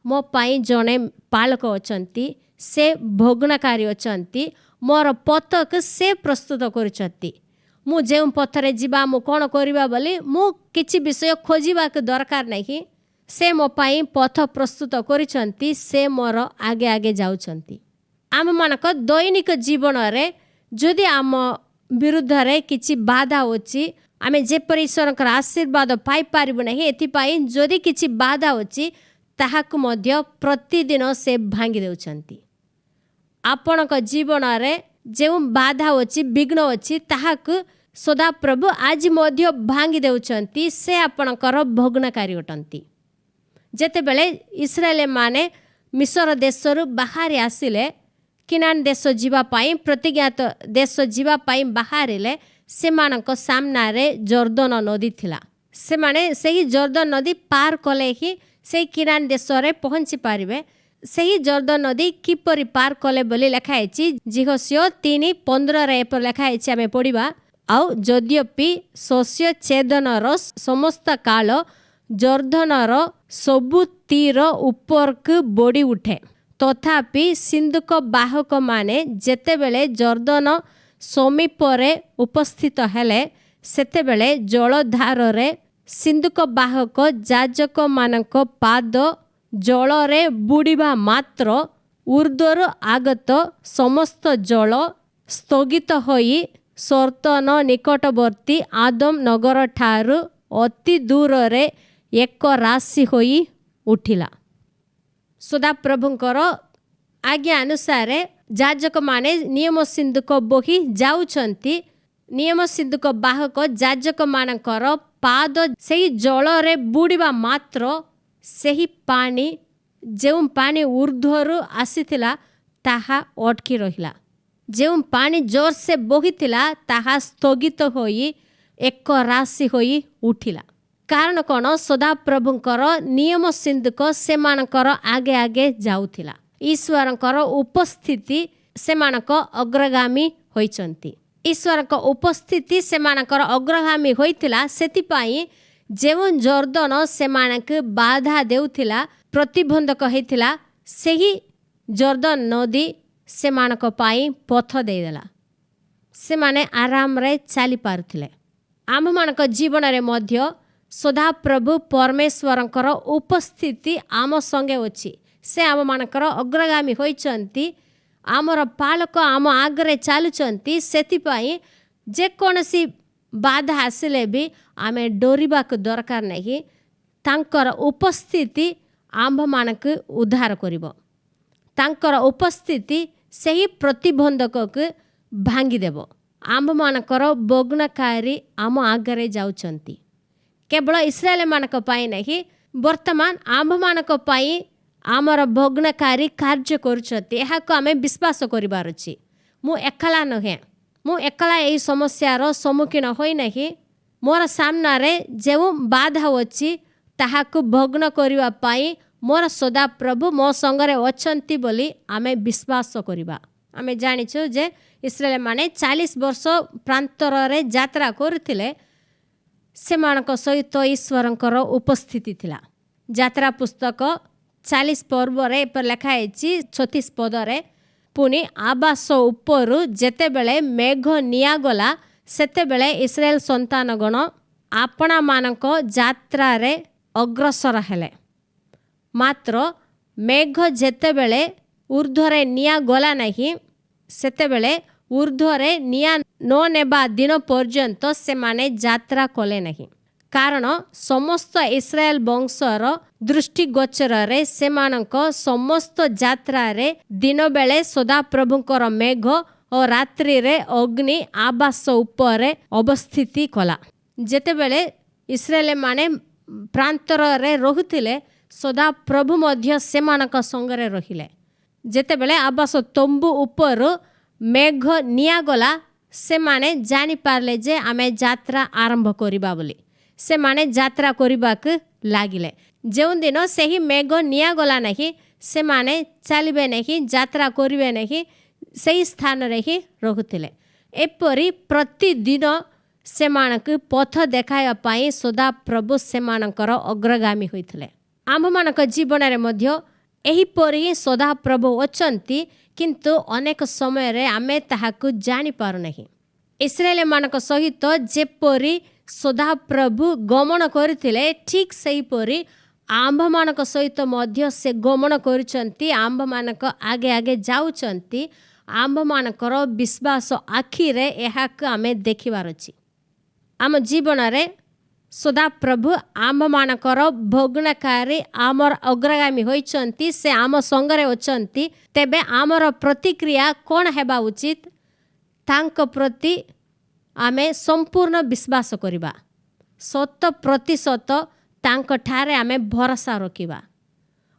मो पई जने पालक अछंती, से भोगनाकारी अछंती, मोर पथक से प्रस्तुत करिसंती। मु जे पथरे जीवा मु कोन करिबा बोली मु किछि विषय खोजिबा के दरकार नाही। से मो पई पथ प्रस्तुत करिसंती, से मोर आगे आगे जाउछंती। आम मानक दैनिक जीवन रे जदि आम विरुद्ध रे किछि बाधा होछि, आमे जेपरि ईश्वरकर आशीर्वाद पाई पारिबो नाही। एथिपई जदि किछि बाधा होछि, ताहाकु मध्य प्रतिदिन से भांगी देउछंती। आपणक जीवन रे जे बाधा होछि, विघ्न होछि, ताहाकु ସଦାପ୍ରଭୁ ଆଜି ମଧ୍ୟ ଭାଙ୍ଗି ଦେଉଛନ୍ତି। ସେ ଆପଣଙ୍କର ଭଗ୍ନକାରୀ ଅଟନ୍ତି। ଯେତେବେଳେ ଇସ୍ରାଏଲମାନେ ମିଶର ଦେଶରୁ ବାହାରି ଆସିଲେ, କିନାନ ଦେଶ ଯିବା ପାଇଁ, ପ୍ରତିଜ୍ଞାତ ଦେଶ ଯିବା ପାଇଁ ବାହାରିଲେ, ସେମାନଙ୍କ ସାମ୍ନାରେ ଜର୍ଦ୍ଦନ ନଦୀ ଥିଲା। ସେମାନେ ସେହି ଜର୍ଦ୍ଦନ ନଦୀ ପାର କଲେ ହିଁ ସେହି କିନାନ ଦେଶରେ ପହଞ୍ଚି ପାରିବେ। ସେହି ଜର୍ଦ୍ଦନ ନଦୀ କିପରି ପାର କଲେ ବୋଲି ଲେଖା ହେଇଛି ଯହୋଶୁଆ 3:15 ଏପରି ଲେଖା ହେଇଛି, ଆମେ ପଢ଼ିବା। ଆଉ ଯଦ୍ୟପି ଶସ୍ୟ ଛେଦନର ସମସ୍ତ କାଳ ଜର୍ଦ୍ଦନର ସବୁ ତୀର ଉପରକୁ ବଢ଼ି ଉଠେ, ତଥାପି ସିନ୍ଦୁକ ବାହକମାନେ ଯେତେବେଳେ ଜର୍ଦ୍ଦନ ସମୀପରେ ଉପସ୍ଥିତ ହେଲେ, ସେତେବେଳେ ଜଳଧାରରେ ସିନ୍ଦୁକ ବାହକ ଯାଜକମାନଙ୍କ ପାଦ ଜଳରେ ବୁଡ଼ିବା ମାତ୍ର ଉର୍ଦ୍ଧ୍ୱରୁ ଆଗତ ସମସ୍ତ ଜଳ ସ୍ଥଗିତ ହୋଇ ସର୍ତ୍ତନ ନିକଟବର୍ତ୍ତୀ ଆଦମ ନଗରଠାରୁ ଅତି ଦୂରରେ ଏକ ରାଶି ହୋଇ ଉଠିଲା। ସଦାପ୍ରଭୁଙ୍କର ଆଜ୍ଞା ଅନୁସାରେ ଯାଜକମାନେ ନିୟମ ସିନ୍ଦୁକ ବୋହି ଯାଉଛନ୍ତି। ନିୟମ ସିନ୍ଦୁକ ବାହକ ଯାଜକମାନଙ୍କର ପାଦ ସେହି ଜଳରେ ବୁଡ଼ିବା ମାତ୍ର ସେହି ପାଣି, ଯେଉଁ ପାଣି ଉର୍ଦ୍ଧ୍ୱରୁ ଆସିଥିଲା, ତାହା ଅଟକି ରହିଲା। ଯେଉଁ ପାଣି ଜୋରସେ ବୋହିଥିଲା, ତାହା ସ୍ଥଗିତ ହୋଇ ଏକ ରାଶି ହୋଇ ଉଠିଲା। କାରଣ କ'ଣ? ସଦାପ୍ରଭୁଙ୍କର ନିୟମ ସିନ୍ଦୁକ ସେମାନଙ୍କର ଆଗେ ଆଗେ ଯାଉଥିଲା। ଈଶ୍ୱରଙ୍କର ଉପସ୍ଥିତି ସେମାନଙ୍କ ଅଗ୍ରଗାମୀ ହୋଇଛନ୍ତି। ଈଶ୍ୱରଙ୍କ ଉପସ୍ଥିତି ସେମାନଙ୍କର ଅଗ୍ରଗାମୀ ହୋଇଥିଲା। ସେଥିପାଇଁ ଯେଉଁ ଜର୍ଦ୍ଦନ ସେମାନଙ୍କୁ ବାଧା ଦେଉଥିଲା, ପ୍ରତିବନ୍ଧକ ହେଇଥିଲା, ସେହି ଜର୍ଦ୍ଦନ ନଦୀ ସେମାନଙ୍କ ପାଇଁ ପଥ ଦେଇଦେଲା। ସେମାନେ ଆରାମରେ ଚାଲି ପାରୁଥିଲେ। ଆମମାନଙ୍କ ଜୀବନରେ ମଧ୍ୟ ସଦାପ୍ରଭୁ ପରମେଶ୍ୱରଙ୍କର ଉପସ୍ଥିତି ଆମ ସଙ୍ଗେ ଅଛି। ସେ ଆମମାନଙ୍କର ଅଗ୍ରଗାମୀ ହୋଇଛନ୍ତି। ଆମର ପାଳକ ଆମ ଆଗରେ ଚାଲୁଛନ୍ତି। ସେଥିପାଇଁ ଯେକୌଣସି ବାଧା ଆସିଲେ ବି ଆମେ ଡରିବାକୁ ଦରକାର ନାହିଁ। ତାଙ୍କର ଉପସ୍ଥିତି ଆମ୍ଭମାନଙ୍କୁ ଉଦ୍ଧାର କରିବ। ତାଙ୍କର ଉପସ୍ଥିତି ସେହି ପ୍ରତିବନ୍ଧକକୁ ଭାଙ୍ଗିଦେବ। ଆମ୍ଭମାନଙ୍କର ଭଗ୍ନକାରୀ ଆମ ଆଗରେ ଯାଉଛନ୍ତି। କେବଳ ଇସ୍ରାଏଲମାନଙ୍କ ପାଇଁ ନାହିଁ, ବର୍ତ୍ତମାନ ଆମ୍ଭମାନଙ୍କ ପାଇଁ ଆମର ଭଗ୍ନକାରୀ କାର୍ଯ୍ୟ କରୁଛନ୍ତି। ଏହାକୁ ଆମେ ବିଶ୍ୱାସ କରିବାର ଅଛି। ମୁଁ ଏକଲା ନୁହେଁ। ମୁଁ ଏକଲା ଏହି ସମସ୍ୟାର ସମ୍ମୁଖୀନ ହୋଇନାହିଁ। ମୋର ସାମ୍ନାରେ ଯେଉଁ ବାଧା ଅଛି, ତାହାକୁ ଭଗ୍ନ କରିବା ପାଇଁ ମୋର ସଦାପ୍ରଭୁ ମୋ ସଙ୍ଗରେ ଅଛନ୍ତି ବୋଲି ଆମେ ବିଶ୍ୱାସ କରିବା। ଆମେ ଜାଣିଛୁ ଯେ ଇସ୍ରାଏଲମାନେ 40 ବର୍ଷ ପ୍ରାନ୍ତରରେ ଯାତ୍ରା କରୁଥିଲେ। ସେମାନଙ୍କ ସହିତ ଈଶ୍ୱରଙ୍କର ଉପସ୍ଥିତି ଥିଲା। ଯାତ୍ରା ପୁସ୍ତକ 40 ପର୍ବରେ ଏପରି ଲେଖା ହେଇଛି 36 ପଦରେ, ପୁଣି ଆବାସ ଉପରୁ ଯେତେବେଳେ ମେଘ ନିଆଗଲା, ସେତେବେଳେ ଇସ୍ରାଏଲ ସନ୍ତାନଗଣ ଆପଣାମାନଙ୍କ ଯାତ୍ରାରେ ଅଗ୍ରସର ହେଲେ। ମାତ୍ର ମେଘ ଯେତେବେଳେ ଉର୍ଦ୍ଧ୍ୱରେ ନିଆଗଲା ନାହିଁ, ସେତେବେଳେ ଉର୍ଦ୍ଧ୍ୱରେ ନିଆଁ ନ ନେବା ଦିନ ପର୍ଯ୍ୟନ୍ତ ସେମାନେ ଯାତ୍ରା କଲେ ନାହିଁ। କାରଣ ସମସ୍ତ ଇସ୍ରାଏଲ ବଂଶର ଦୃଷ୍ଟିଗୋଚରରେ ସେମାନଙ୍କ ସମସ୍ତ ଯାତ୍ରାରେ ଦିନବେଳେ ସଦାପ୍ରଭୁଙ୍କର ମେଘ ଓ ରାତ୍ରିରେ ଅଗ୍ନି ଆବାସ ଉପରେ ଅବସ୍ଥିତି କଲା। ଯେତେବେଳେ ଇସ୍ରାଏଲମାନେ ପ୍ରାନ୍ତରରେ ରହୁଥିଲେ, ସଦାପ୍ରଭୁ ମଧ୍ୟ ସେମାନଙ୍କ ସଙ୍ଗରେ ରହିଲେ। ଯେତେବେଳେ ଆବାସ ତମ୍ବୁ ଉପରୁ ମେଘ ନିଆଗଲା, ସେମାନେ ଜାଣିପାରିଲେ ଯେ ଆମେ ଯାତ୍ରା ଆରମ୍ଭ କରିବା ବୋଲି। ସେମାନେ ଯାତ୍ରା କରିବାକୁ ଲାଗିଲେ। ଯେଉଁଦିନ ସେହି ମେଘ ନିଆଗଲା ନାହିଁ, ସେମାନେ ଚାଲିବେ ନାହିଁ, ଯାତ୍ରା କରିବେ ନାହିଁ, ସେହି ସ୍ଥାନରେ ହିଁ ରହୁଥିଲେ। ଏପରି ପ୍ରତିଦିନ ସେମାନଙ୍କୁ ପଥ ଦେଖାଇବା ପାଇଁ ସଦାପ୍ରଭୁ ସେମାନଙ୍କର ଅଗ୍ରଗାମୀ ହୋଇଥିଲେ। ଆମ୍ଭମାନଙ୍କ ଜୀବନରେ ମଧ୍ୟ ଏହିପରି ସଦାପ୍ରଭୁ ଅଛନ୍ତି, କିନ୍ତୁ ଅନେକ ସମୟରେ ଆମେ ତାହାକୁ ଜାଣିପାରୁନାହିଁ। ଇସ୍ରାଏଲମାନଙ୍କ ସହିତ ଯେପରି ସଦାପ୍ରଭୁ ଗମନ କରିଥିଲେ, ଠିକ୍ ସେହିପରି ଆମ୍ଭମାନଙ୍କ ସହିତ ମଧ୍ୟ ସେ ଗମନ କରୁଛନ୍ତି। ଆମ୍ଭମାନଙ୍କ ଆଗେ ଆଗେ ଯାଉଛନ୍ତି। ଆମ୍ଭମାନଙ୍କର ବିଶ୍ୱାସ ଆଖିରେ ଏହାକୁ ଆମେ ଦେଖିବାର ଅଛି। ଆମ ଜୀବନରେ ସଦାପ୍ରଭୁ ଆମ୍ଭମାନଙ୍କର ଭଗ୍ନକାରୀ, ଆମର ଅଗ୍ରଗାମୀ ହୋଇଛନ୍ତି। ସେ ଆମ ସଙ୍ଗରେ ଅଛନ୍ତି। ତେବେ ଆମର ପ୍ରତିକ୍ରିୟା କ'ଣ ହେବା ଉଚିତ? ତାଙ୍କ ପ୍ରତି आमे संपूर्ण विश्वास करिबा 100% तांको ठारे आमे भरोसा रखिबा।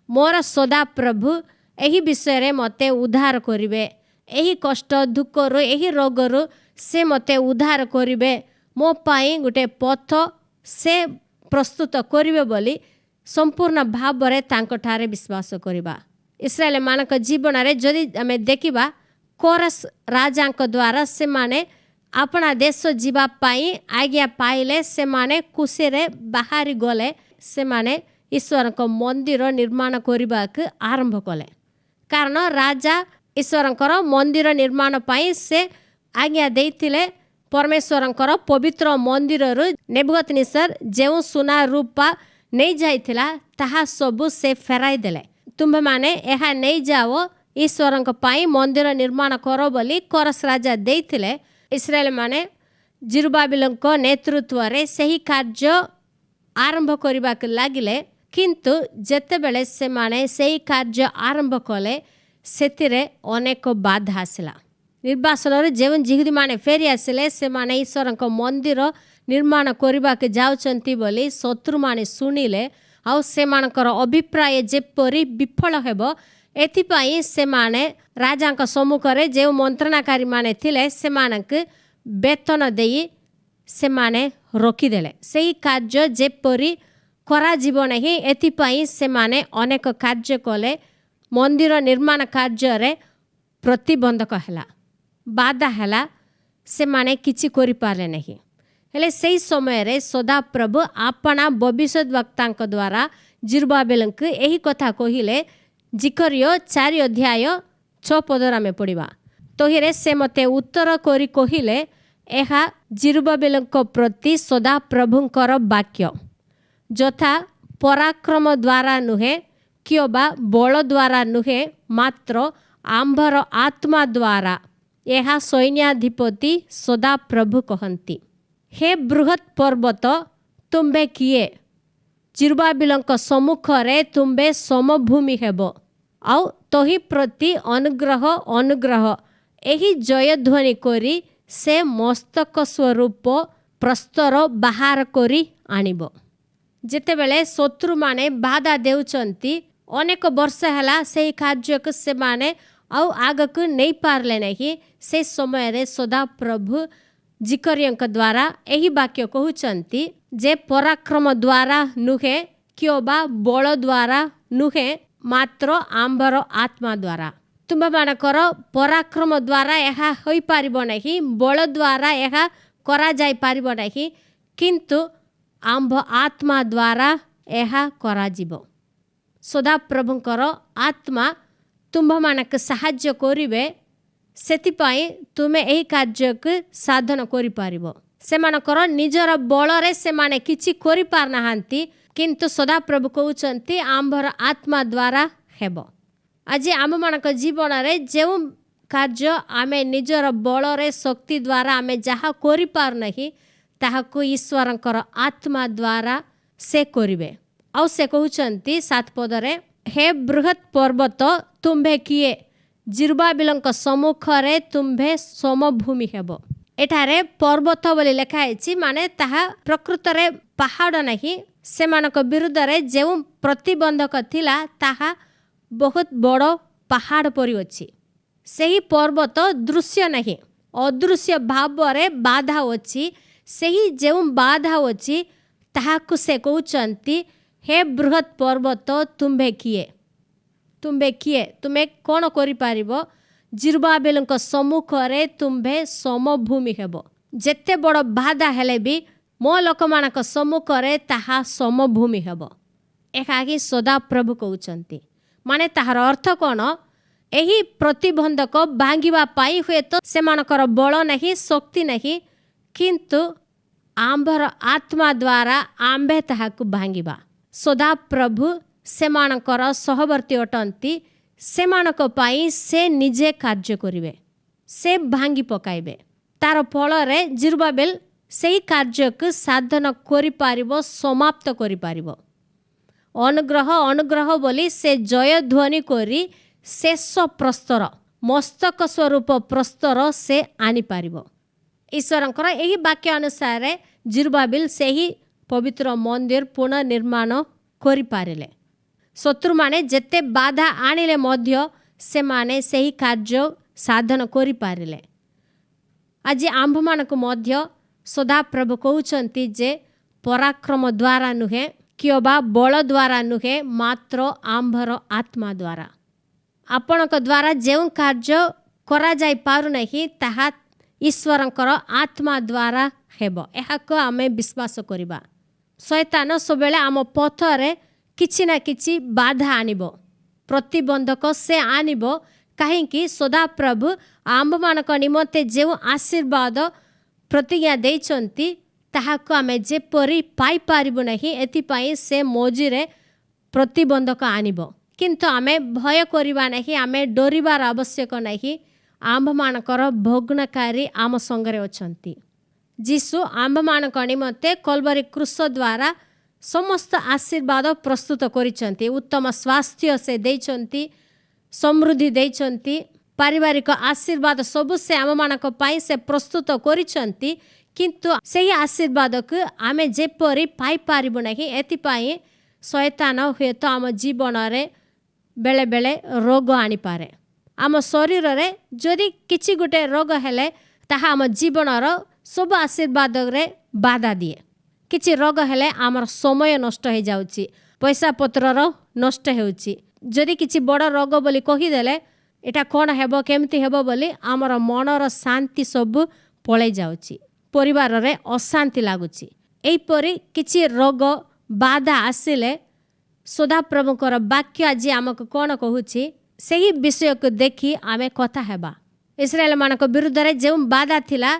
मोर सदा प्रभु एही विषय रे मते उद्धार करिवे, एही कष्ट दुखरु एही रोगरु से मते उद्धार करिवे, मो पाई गोटे पथ से प्रस्तुत करिवे बोली संपूर्ण भाव रे तांको ठारे विश्वास करिबा। इस्राएल मानक जीवन रे जदि आमे देखिबा कोरस राजांक द्वारा से माने अपना देश जीवा पाई आज्ञा पाइले, से माने खुशी रे बाहरी गले, से माने ईश्वर को मंदिर निर्माण करने के आरंभ कले। कारण राजा ईश्वर मंदिर निर्माण पाई से आज्ञा देइथिले। परमेश्वर पवित्र मंदिर नेबुकदनेस्सर जो सुना रूपा नहीं जाइथिला ताहा सबु से फेराई देले। तुम्हें माने यह नहीं जाओ ईश्वर पाई मंदिर निर्माण करो बोली कोरस राजा देइथिले। इस्राएल माने जिरुबाबिल नेतृत्व रे सही कार्य आरंभ करने के लगिले, किंतु जेतेबेले से माने सही कार्य आरंभ कले सेतिरे अनेक बाधा आसिला। निर्वासन जो जिहुदी माने फेरी आसिले, से माने ईश्वर मंदिर निर्माण करने के जाउचंती बोली शत्रु माने सुनिले। आउ से मानकर अभिप्राय जेपरी विफल हेबो एथिपाई से माने राजा सम्मुख रे जो मंत्रणाकारी माने थिले से मानक वेतन देई से माने रोकीदेले। सही कार्य जेपरी करा जीव नहीं एथिपाई से माने अनेक कार्य कले। मंदिर निर्माण कार्य रे प्रतिबंधक हैला, बाधा हैला, से माने किछि करि पारले नहीं। हेले सही समय रे सदा प्रभु आपना भविष्यद्वक्तांक द्वारा जिरुबाबेलंक एही कथा कहिले। जिकरियो 4 अध्याय 6 पदर आमे पढ़िबा। तोहिरे से मते उत्तर करी कहिले, एहा जिरुबाबेलंक प्रति सदा प्रभुंकर वाक्य, जथा पराक्रम द्वारा नुहे कियोबा बल द्वारा नुहे, मात्र आंभर आत्मा द्वारा, एहा सैन्याधिपति सदा प्रभु कहंती। हे बृहत पर्वत तुम्बे किए, जिरुबाबिलंक सम्मुख रे तुम्बे समभूमि हेबो। आउ तही प्रति अनुग्रह अनुग्रह एही जयध्वनि करी से मस्तक स्वरूप प्रस्तर बाहर करी आनिबो। जेतेबेले शत्रु माने बाधा देउचंती, अनेक वर्ष हैला से कार्य को से माने आउ आगक नहीं पारले नहीं। से समय रे सदा प्रभु जिकरियंक द्वारा एही वाक्य कहउचंती, जे पराक्रम द्वारा नुहे कियोबा बल द्वारा नुहे, मात्र आंबर आत्मा द्वारा। तुम्बे मानकर पराक्रम द्वारा यह होई पारिबो नहीं, बल द्वारा यह करा जाई पारिबो नहीं, किंतु आंभ आत्मा द्वारा यह करा जिवो। सदा प्रभुंकर आत्मा तुम्भ मानक साहाय्य करिवे, सेतिपाई तुमे एही कार्य को साधन करि पारिबो। से मानकर निजर बल रे से माने किछि करि पार नाहांती, किंतु सदा प्रभु कहउचंती आंभर आत्मा द्वारा हेबो। आज आम मानक जीवन रे जो कार्य आमे निजर बल रे शक्ति द्वारा आमे जहा करि पार नहीं, ताहाको ईश्वरंकर आत्मा द्वारा से करिवे। आउ से कहउचंती 7 पदरे, हे बृहत पर्वत तुम्भे किए, जिरुबाबिलंक सम्मुख रे तुम्भे समभूमि हेबो। एठारे पर्वत बोली लिखा है, माने ताहा प्रकृत रे पहाड़ नहीं। से मानक विरुद्ध रे जो प्रतिबंधक थिला ताहा बहुत बड़ पहाड़ परि अछि। सही पर्वत दृश्य नहीं, अदृश्य भाव रे बाधा अछि। सही जो बाधा अछि ताहाकु से कहउचंती, हे बृहत पर्वत तुम्भे किए, तुम्भे किए, तुमे कौन करि पारिबो, जिरुबाबेलंक सम्मुख रे तुम्भे समभूमि हेबो। जेते बड़ बाधा हेले भी मो लोक मानक सम्मुख रे ताहा समभूमि हेबो। एकाकी सदा प्रभु कहउचंती, माने ताहार अर्थ कौन, एही प्रतिबंधक भांगिबा पाई हुए तो सेमानकर बल नहीं, शक्ति नहीं, किंतु आंभर आत्मा द्वारा आंबे ताहाकु भांगिबा। सदा प्रभु सेमानकर सहवर्ती अटंती, सेमानक पाई से निजे कार्य करिवे, से भांगी पकाइबे। तार फल रे जिरुबाबेल सेही कार्य को साधन करि पारिबो, समाप्त करि पारिबो। अनुग्रह अनुग्रह बोली से जय ध्वनि करी शेष प्रस्तर मस्तक स्वरूप प्रस्तर से आनी पारिबो। ईश्वरଙ୍କର ଏହି ବାକ୍ୟ ଅନୁସାରେ ଜିରୁବାବେଲ ସେହି ପବିତ୍ର ମନ୍ଦିର ପୁନଃନିର୍ମାଣ କରିପାରିଲେ। ଶତ୍ରୁମାନେ ଯେତେ ବାଧା ଆଣିଲେ ମଧ୍ୟ ସେମାନେ ସେହି କାର୍ଯ୍ୟ ସାଧନ କରିପାରିଲେ। ଆଜି ଆମ୍ଭମାନଙ୍କୁ ମଧ୍ୟ ସଦାପ୍ରଭୁ କହୁଛନ୍ତି ଯେ ପରାକ୍ରମ ଦ୍ୱାରା ନୁହେଁ କିମ୍ବା ବଳ ଦ୍ୱାରା ନୁହେଁ, ମାତ୍ର ଆମ୍ଭର ଆତ୍ମା ଦ୍ୱାରା। ଆପଣଙ୍କ ଦ୍ୱାରା ଯେଉଁ କାର୍ଯ୍ୟ କରାଯାଇପାରୁନାହିଁ ତାହା ଈଶ୍ୱରଙ୍କର ଆତ୍ମା ଦ୍ୱାରା ହେବ, ଏହାକୁ ଆମେ ବିଶ୍ୱାସ କରିବା। ଶୈତାନ ସବୁବେଳେ ଆମ ପଥରେ କିଛି ନା କିଛି ବାଧା ଆଣିବ, ପ୍ରତିବନ୍ଧକ ସେ ଆଣିବ। କାହିଁକି? ସଦାପ୍ରଭୁ ଆମ୍ଭମାନଙ୍କ ନିମନ୍ତେ ଯେଉଁ ଆଶୀର୍ବାଦ ପ୍ରତିଜ୍ଞା ଦେଇଛନ୍ତି ତାହାକୁ ଆମେ ଯେପରି ପାଇପାରିବୁ ନାହିଁ, ଏଥିପାଇଁ ସେ ମଝିରେ ପ୍ରତିବନ୍ଧକ ଆଣିବ। କିନ୍ତୁ ଆମେ ଭୟ କରିବା ନାହିଁ, ଆମେ ଡରିବାର ଆବଶ୍ୟକ ନାହିଁ। ଆମ୍ଭମାନଙ୍କର ଭଗ୍ନକାରୀ ଆମ ସଙ୍ଗରେ ଅଛନ୍ତି। ଯୀଶୁ ଆମ୍ଭମାନଙ୍କ ନିମନ୍ତେ କଲବାରୀ କ୍ରୁଶ ଦ୍ୱାରା ସମସ୍ତ ଆଶୀର୍ବାଦ ପ୍ରସ୍ତୁତ କରିଛନ୍ତି। ଉତ୍ତମ ସ୍ୱାସ୍ଥ୍ୟ ସେ ଦେଇଛନ୍ତି, ସମୃଦ୍ଧି ଦେଇଛନ୍ତି, ପାରିବାରିକ ଆଶୀର୍ବାଦ ସବୁ ସେ ଆମମାନଙ୍କ ପାଇଁ ସେ ପ୍ରସ୍ତୁତ କରିଛନ୍ତି। କିନ୍ତୁ ସେହି ଆଶୀର୍ବାଦକୁ ଆମେ ଯେପରି ପାଇପାରିବୁ ନାହିଁ, ଏଥିପାଇଁ ଶୈତାନ ହୁଏତ ଆମ ଜୀବନରେ ବେଳେ ବେଳେ ରୋଗ ଆଣିପାରେ। ଆମ ଶରୀରରେ ଯଦି କିଛି ଗୋଟେ ରୋଗ ହେଲେ ତାହା ଆମ ଜୀବନର ସବୁ ଆଶୀର୍ବାଦରେ ବାଧା ଦିଏ। କିଛି ରୋଗ ହେଲେ ଆମର ସମୟ ନଷ୍ଟ ହୋଇଯାଉଛି, ପଇସା ପତ୍ରର ନଷ୍ଟ ହେଉଛି। ଯଦି କିଛି ବଡ଼ ରୋଗ ବୋଲି କହିଦେଲେ ଏଇଟା କ'ଣ ହେବ, କେମିତି ହେବ ବୋଲି ଆମର ମନର ଶାନ୍ତି ସବୁ ପଳେଇ ଯାଉଛି, ପରିବାରରେ ଅଶାନ୍ତି ଲାଗୁଛି। ଏହିପରି କିଛି ରୋଗ ବାଧା ଆସିଲେ ସଦାପ୍ରଭୁଙ୍କର ବାକ୍ୟ ଆଜି ଆମକୁ କ'ଣ କହୁଛି, ସେହି ବିଷୟକୁ ଦେଖି ଆମେ କଥା ହେବା। ଇସ୍ରାଏଲମାନଙ୍କ ବିରୁଦ୍ଧରେ ଯେଉଁ ବାଧା ଥିଲା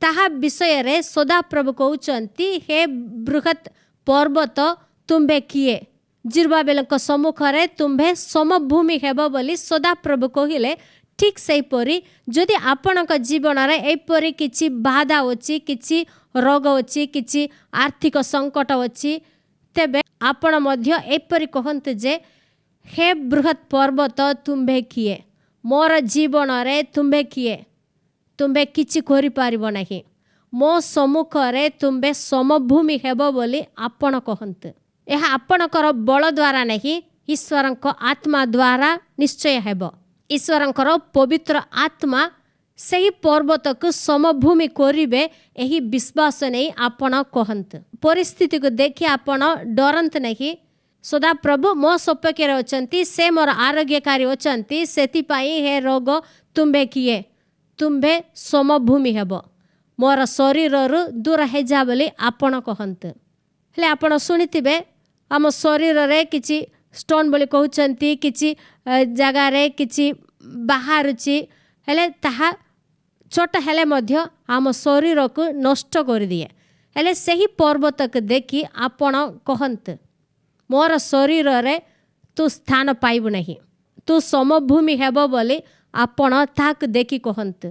ତାହା ବିଷୟରେ ସଦାପ୍ରଭୁ କହୁଛନ୍ତି, ହେ ବୃହତ୍ ପର୍ବତ ତୁମ୍ଭେ କିଏ? ଜିରୁବାବେଲଙ୍କ ସମ୍ମୁଖରେ ତୁମ୍ଭେ ସମଭୂମି ହେବ ବୋଲି ସଦାପ୍ରଭୁ କହିଲେ। ଠିକ୍ ସେହିପରି ଯଦି ଆପଣଙ୍କ ଜୀବନରେ ଏହିପରି କିଛି ବାଧା ଅଛି, କିଛି ରୋଗ ଅଛି, କିଛି ଆର୍ଥିକ ସଙ୍କଟ ଅଛି, ତେବେ ଆପଣ ମଧ୍ୟ ଏହିପରି କହନ୍ତୁ ଯେ ହେ ବୃହତ୍ ପର୍ବତ ତୁମ୍ଭେ କିଏ? ମୋର ଜୀବନରେ ତୁମ୍ଭେ କିଏ? ତୁମ୍ଭେ କିଛି କରିପାରିବ ନାହିଁ, ମୋ ସମ୍ମୁଖରେ ତୁମ୍ଭେ ସମଭୂମି ହେବ ବୋଲି ଆପଣ କହନ୍ତୁ। ଏହା ଆପଣଙ୍କର ବଳ ଦ୍ୱାରା ନାହିଁ, ଈଶ୍ୱରଙ୍କ ଆତ୍ମା ଦ୍ୱାରା ନିଶ୍ଚୟ ହେବ। ଈଶ୍ୱରଙ୍କର ପବିତ୍ର ଆତ୍ମା ସେହି ପର୍ବତକୁ ସମଭୂମି କରିବେ, ଏହି ବିଶ୍ୱାସ ନେଇ ଆପଣ କହନ୍ତୁ। ପରିସ୍ଥିତିକୁ ଦେଖି ଆପଣ ଡରନ୍ତୁ ନାହିଁ। ସଦାପ୍ରଭୁ ମୋ ସପକ୍ଷରେ ଅଛନ୍ତି, ସେ ମୋର ଆରୋଗ୍ୟକାରୀ ଅଛନ୍ତି, ସେଥିପାଇଁ ହେ ରୋଗ ତୁମ୍ଭେ କିଏ? ତୁମ୍ଭେ ସମଭୂମି ହେବ, ମୋର ଶରୀରରୁ ଦୂର ହେଇଯା ବୋଲି ଆପଣ କହନ୍ତୁ। ହେଲେ ଆପଣ ଶୁଣିଥିବେ ଆମ ଶରୀରରେ କିଛି ଷ୍ଟୋନ୍ ବୋଲି କହୁଛନ୍ତି, କିଛି ଜାଗାରେ କିଛି ବାହାରୁଛି, ହେଲେ ତାହା ଛୋଟ ହେଲେ ମଧ୍ୟ ଆମ ଶରୀରକୁ ନଷ୍ଟ କରିଦିଏ। ହେଲେ ସେହି ପର୍ବତକୁ ଦେଖି ଆପଣ କହନ୍ତୁ, ମୋର ଶରୀରରେ ତୁ ସ୍ଥାନ ପାଇବୁ ନାହିଁ, ତୁ ସମଭୂମି ହେବ ବୋଲି ଆପଣ ତାହାକୁ ଦେଖି କହନ୍ତୁ।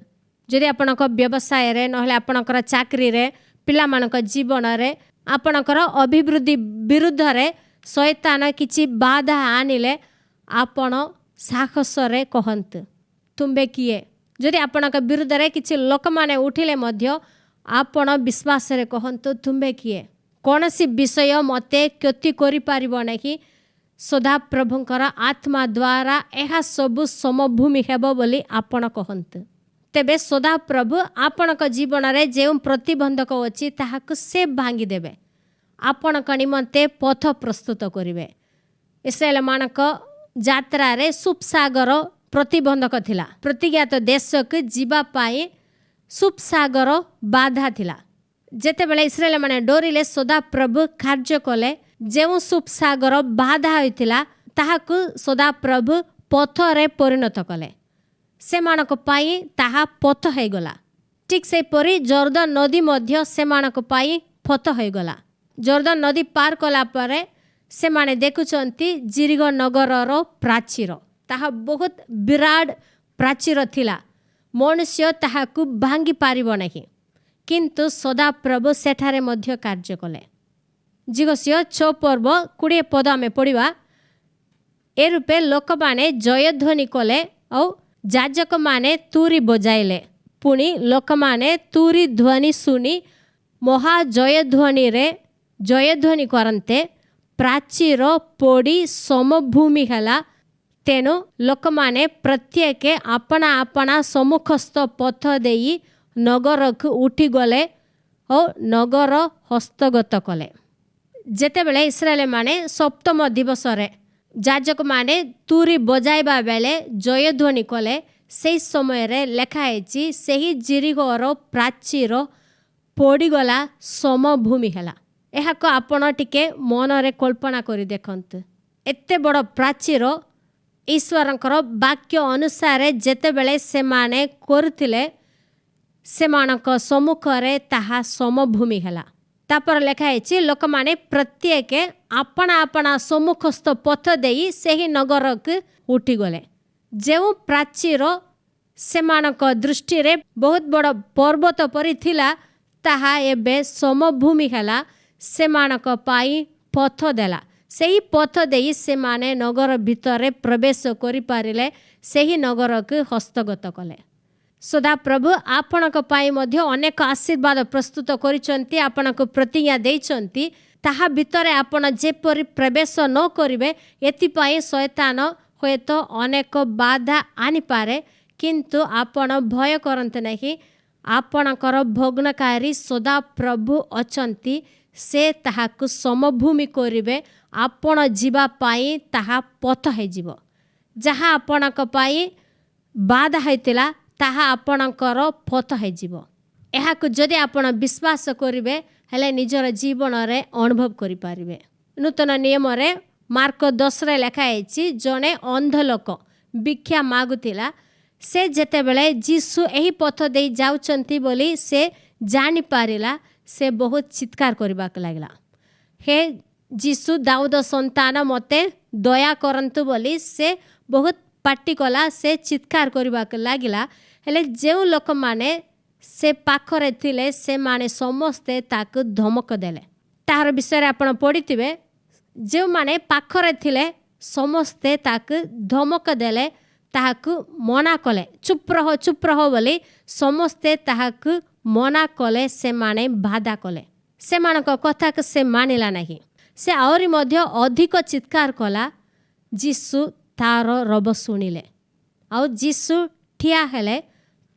ଯଦି ଆପଣଙ୍କ ବ୍ୟବସାୟରେ, ନହେଲେ ଆପଣଙ୍କର ଚାକିରିରେ, ପିଲାମାନଙ୍କ ଜୀବନରେ, ଆପଣଙ୍କର ଅଭିବୃଦ୍ଧି ବିରୁଦ୍ଧରେ ଶୈତାନ କିଛି ବାଧା ଆଣିଲେ ଆପଣ ସାହସରେ କହନ୍ତୁ, ତୁମ୍ଭେ କିଏ? ଯଦି ଆପଣଙ୍କ ବିରୁଦ୍ଧରେ କିଛି ଲୋକମାନେ ଉଠିଲେ ମଧ୍ୟ ଆପଣ ବିଶ୍ୱାସରେ କହନ୍ତୁ, ତୁମ୍ଭେ କିଏ? କୌଣସି ବିଷୟ ମୋତେ କ୍ଷତି କରିପାରିବ ନାହିଁ। ସଦାପ୍ରଭୁଙ୍କର ଆତ୍ମା ଦ୍ୱାରା ଏହା ସବୁ ସମଭୂମି ହେବ ବୋଲି ଆପଣ କହନ୍ତୁ। ତେବେ ସଦାପ୍ରଭୁ ଆପଣଙ୍କ ଜୀବନରେ ଯେଉଁ ପ୍ରତିବନ୍ଧକ ଅଛି ତାହାକୁ ସେ ଭାଙ୍ଗିଦେବେ, ଆପଣଙ୍କ ନିମନ୍ତେ ପଥ ପ୍ରସ୍ତୁତ କରିବେ। ଇସ୍ରାଏଲମାନଙ୍କ ଯାତ୍ରାରେ ସୁପ୍ସାଗର ପ୍ରତିବନ୍ଧକ ଥିଲା। ପ୍ରତିଜ୍ଞାତ ଦେଶକୁ ଯିବା ପାଇଁ ସୁପ୍ସାଗର ବାଧା ଥିଲା। ଯେତେବେଳେ ଇସ୍ରାଏଲମାନେ ଡରିଲେ, ସଦାପ୍ରଭୁ କାର୍ଯ୍ୟ କଲେ। ଯେଉଁ ସୁପ୍ସାଗର ବାଧା ହୋଇଥିଲା ତାହାକୁ ସଦାପ୍ରଭୁ ପଥରେ ପରିଣତ କଲେ। ସେମାନଙ୍କ ପାଇଁ ତାହା ପଥ ହୋଇଗଲା। ଠିକ୍ ସେହିପରି ଜର୍ଦାନ ନଦୀ ମଧ୍ୟ ସେମାନଙ୍କ ପାଇଁ ପଥ ହୋଇଗଲା। ଜର୍ଦାନ ନଦୀ ପାର କଲା ପରେ ସେମାନେ ଦେଖୁଛନ୍ତି ଜିରିଗୋ ନଗରର ପ୍ରାଚୀର। ତାହା ବହୁତ ବିରାଟ ପ୍ରାଚୀର ଥିଲା, ମନୁଷ୍ୟ ତାହାକୁ ଭାଙ୍ଗି ପାରିବ ନାହିଁ। କିନ୍ତୁ ସଦାପ୍ରଭୁ ସେଠାରେ ମଧ୍ୟ କାର୍ଯ୍ୟ କଲେ। ଜିଘୋଷିଓ 6 ପର୍ବ 20 ପଦ ଆମେ ପଢ଼ିବା। ଏ ରୂପେ ଲୋକମାନେ ଜୟଧ୍ୱନି କଲେ ଆଉ ଯାଜକମାନେ ତୁରୀ ବଜାଇଲେ। पुणी लोक माने तुरी ध्वनि शुणी महा जयध्वनि रे जयध्वनि करन्ते प्राचीर पोड़ी समभूमि हैला तेणु लोक माने प्रत्येके अपना अपना सम्मुखस्थ पथ देई नगर को उठी गले और नगर हस्तगत कले। जेतेबेले इस्राएल माने सप्तम दिवस रे जाजक माने तुरी बजाइबा बेले जयध्वनि कले से समय रे लेखाहेछि सेही जिरिगोर प्राचीर पोड़ीगला समभूमि हैला। एहाको आपण टिके मन रे कल्पना करी देखंतु एते बड़ प्राचीर ईश्वरंकर वाक्य अनुसार जेतेबेले से माने करथिले सेमानक सम्मुख रे ताहा समभूमि हैला। तापर लेखाहेछि लोक माने प्रत्येक अपना अपना सम्मुखस्थ पथ देई सेही नगर को उठी गले। जेउ प्राचीर सेमानक दृष्टि रे बहुत बड़ पर्वत परि थिला ताहा एबे समभूमि हैला सेमानक पाई पथ देला। सेही पथ देई से माने नगर भितर प्रवेश करि पारिले सेही नगर को हस्तगत कले। सदा प्रभु आपणक पाई मध्य अनेक आशीर्वाद प्रस्तुत करिसंती आपणक प्रतिज्ञा देइसंती ताहा भितर आपण जेपरि प्रवेश न करिवे एतिपाई शैतान होयत अनेक बाधा आनि पारे किंतु आपण भय करंत नहीं। आपणकर भग्नकारी सदा प्रभु अछंती से ताहाकु समभूमि करिवे आपण जीवा पाई ताहा पथ हे जीव जहाँ आपणक पाई बाधा हैतिला ताहा आपणकर पथ हे जीव। एहाकु जदि आपण विश्वास करिवे हेले निजर जीवन रे अनुभव करि पारिबे। नूतन नियम रे मार्क 10 रे लेखा हैछि जने अंध लोक भिक्षा मागुतिला से जेतेबेले जीसु एही पथ देई जाउचंती बोली से जानि पारिला से बहुत चित्कार करबाक लागला हे जीसु दाऊद संतान मते दया करंतु बोली से बहुत पाटी कला से चित्कार करबाक लागिला। हेले जेउ लोक माने से पाखरे थिले से माने समस्ते ताकु धमक देले। तार विषय आपण पढ़िथिबे जे माने पाखरे थिले समस्ते ताकु धमक देले ताहाकु मना कले चुप रह बोली समस्ते ताहाकु मना कले से माने बाधा कले से मानक कथा को से मानिला नहीं। से आउरी मध्य अधिक चित्कार कला जीसु तार रब शुणिले आउ जीसु ठिया हेले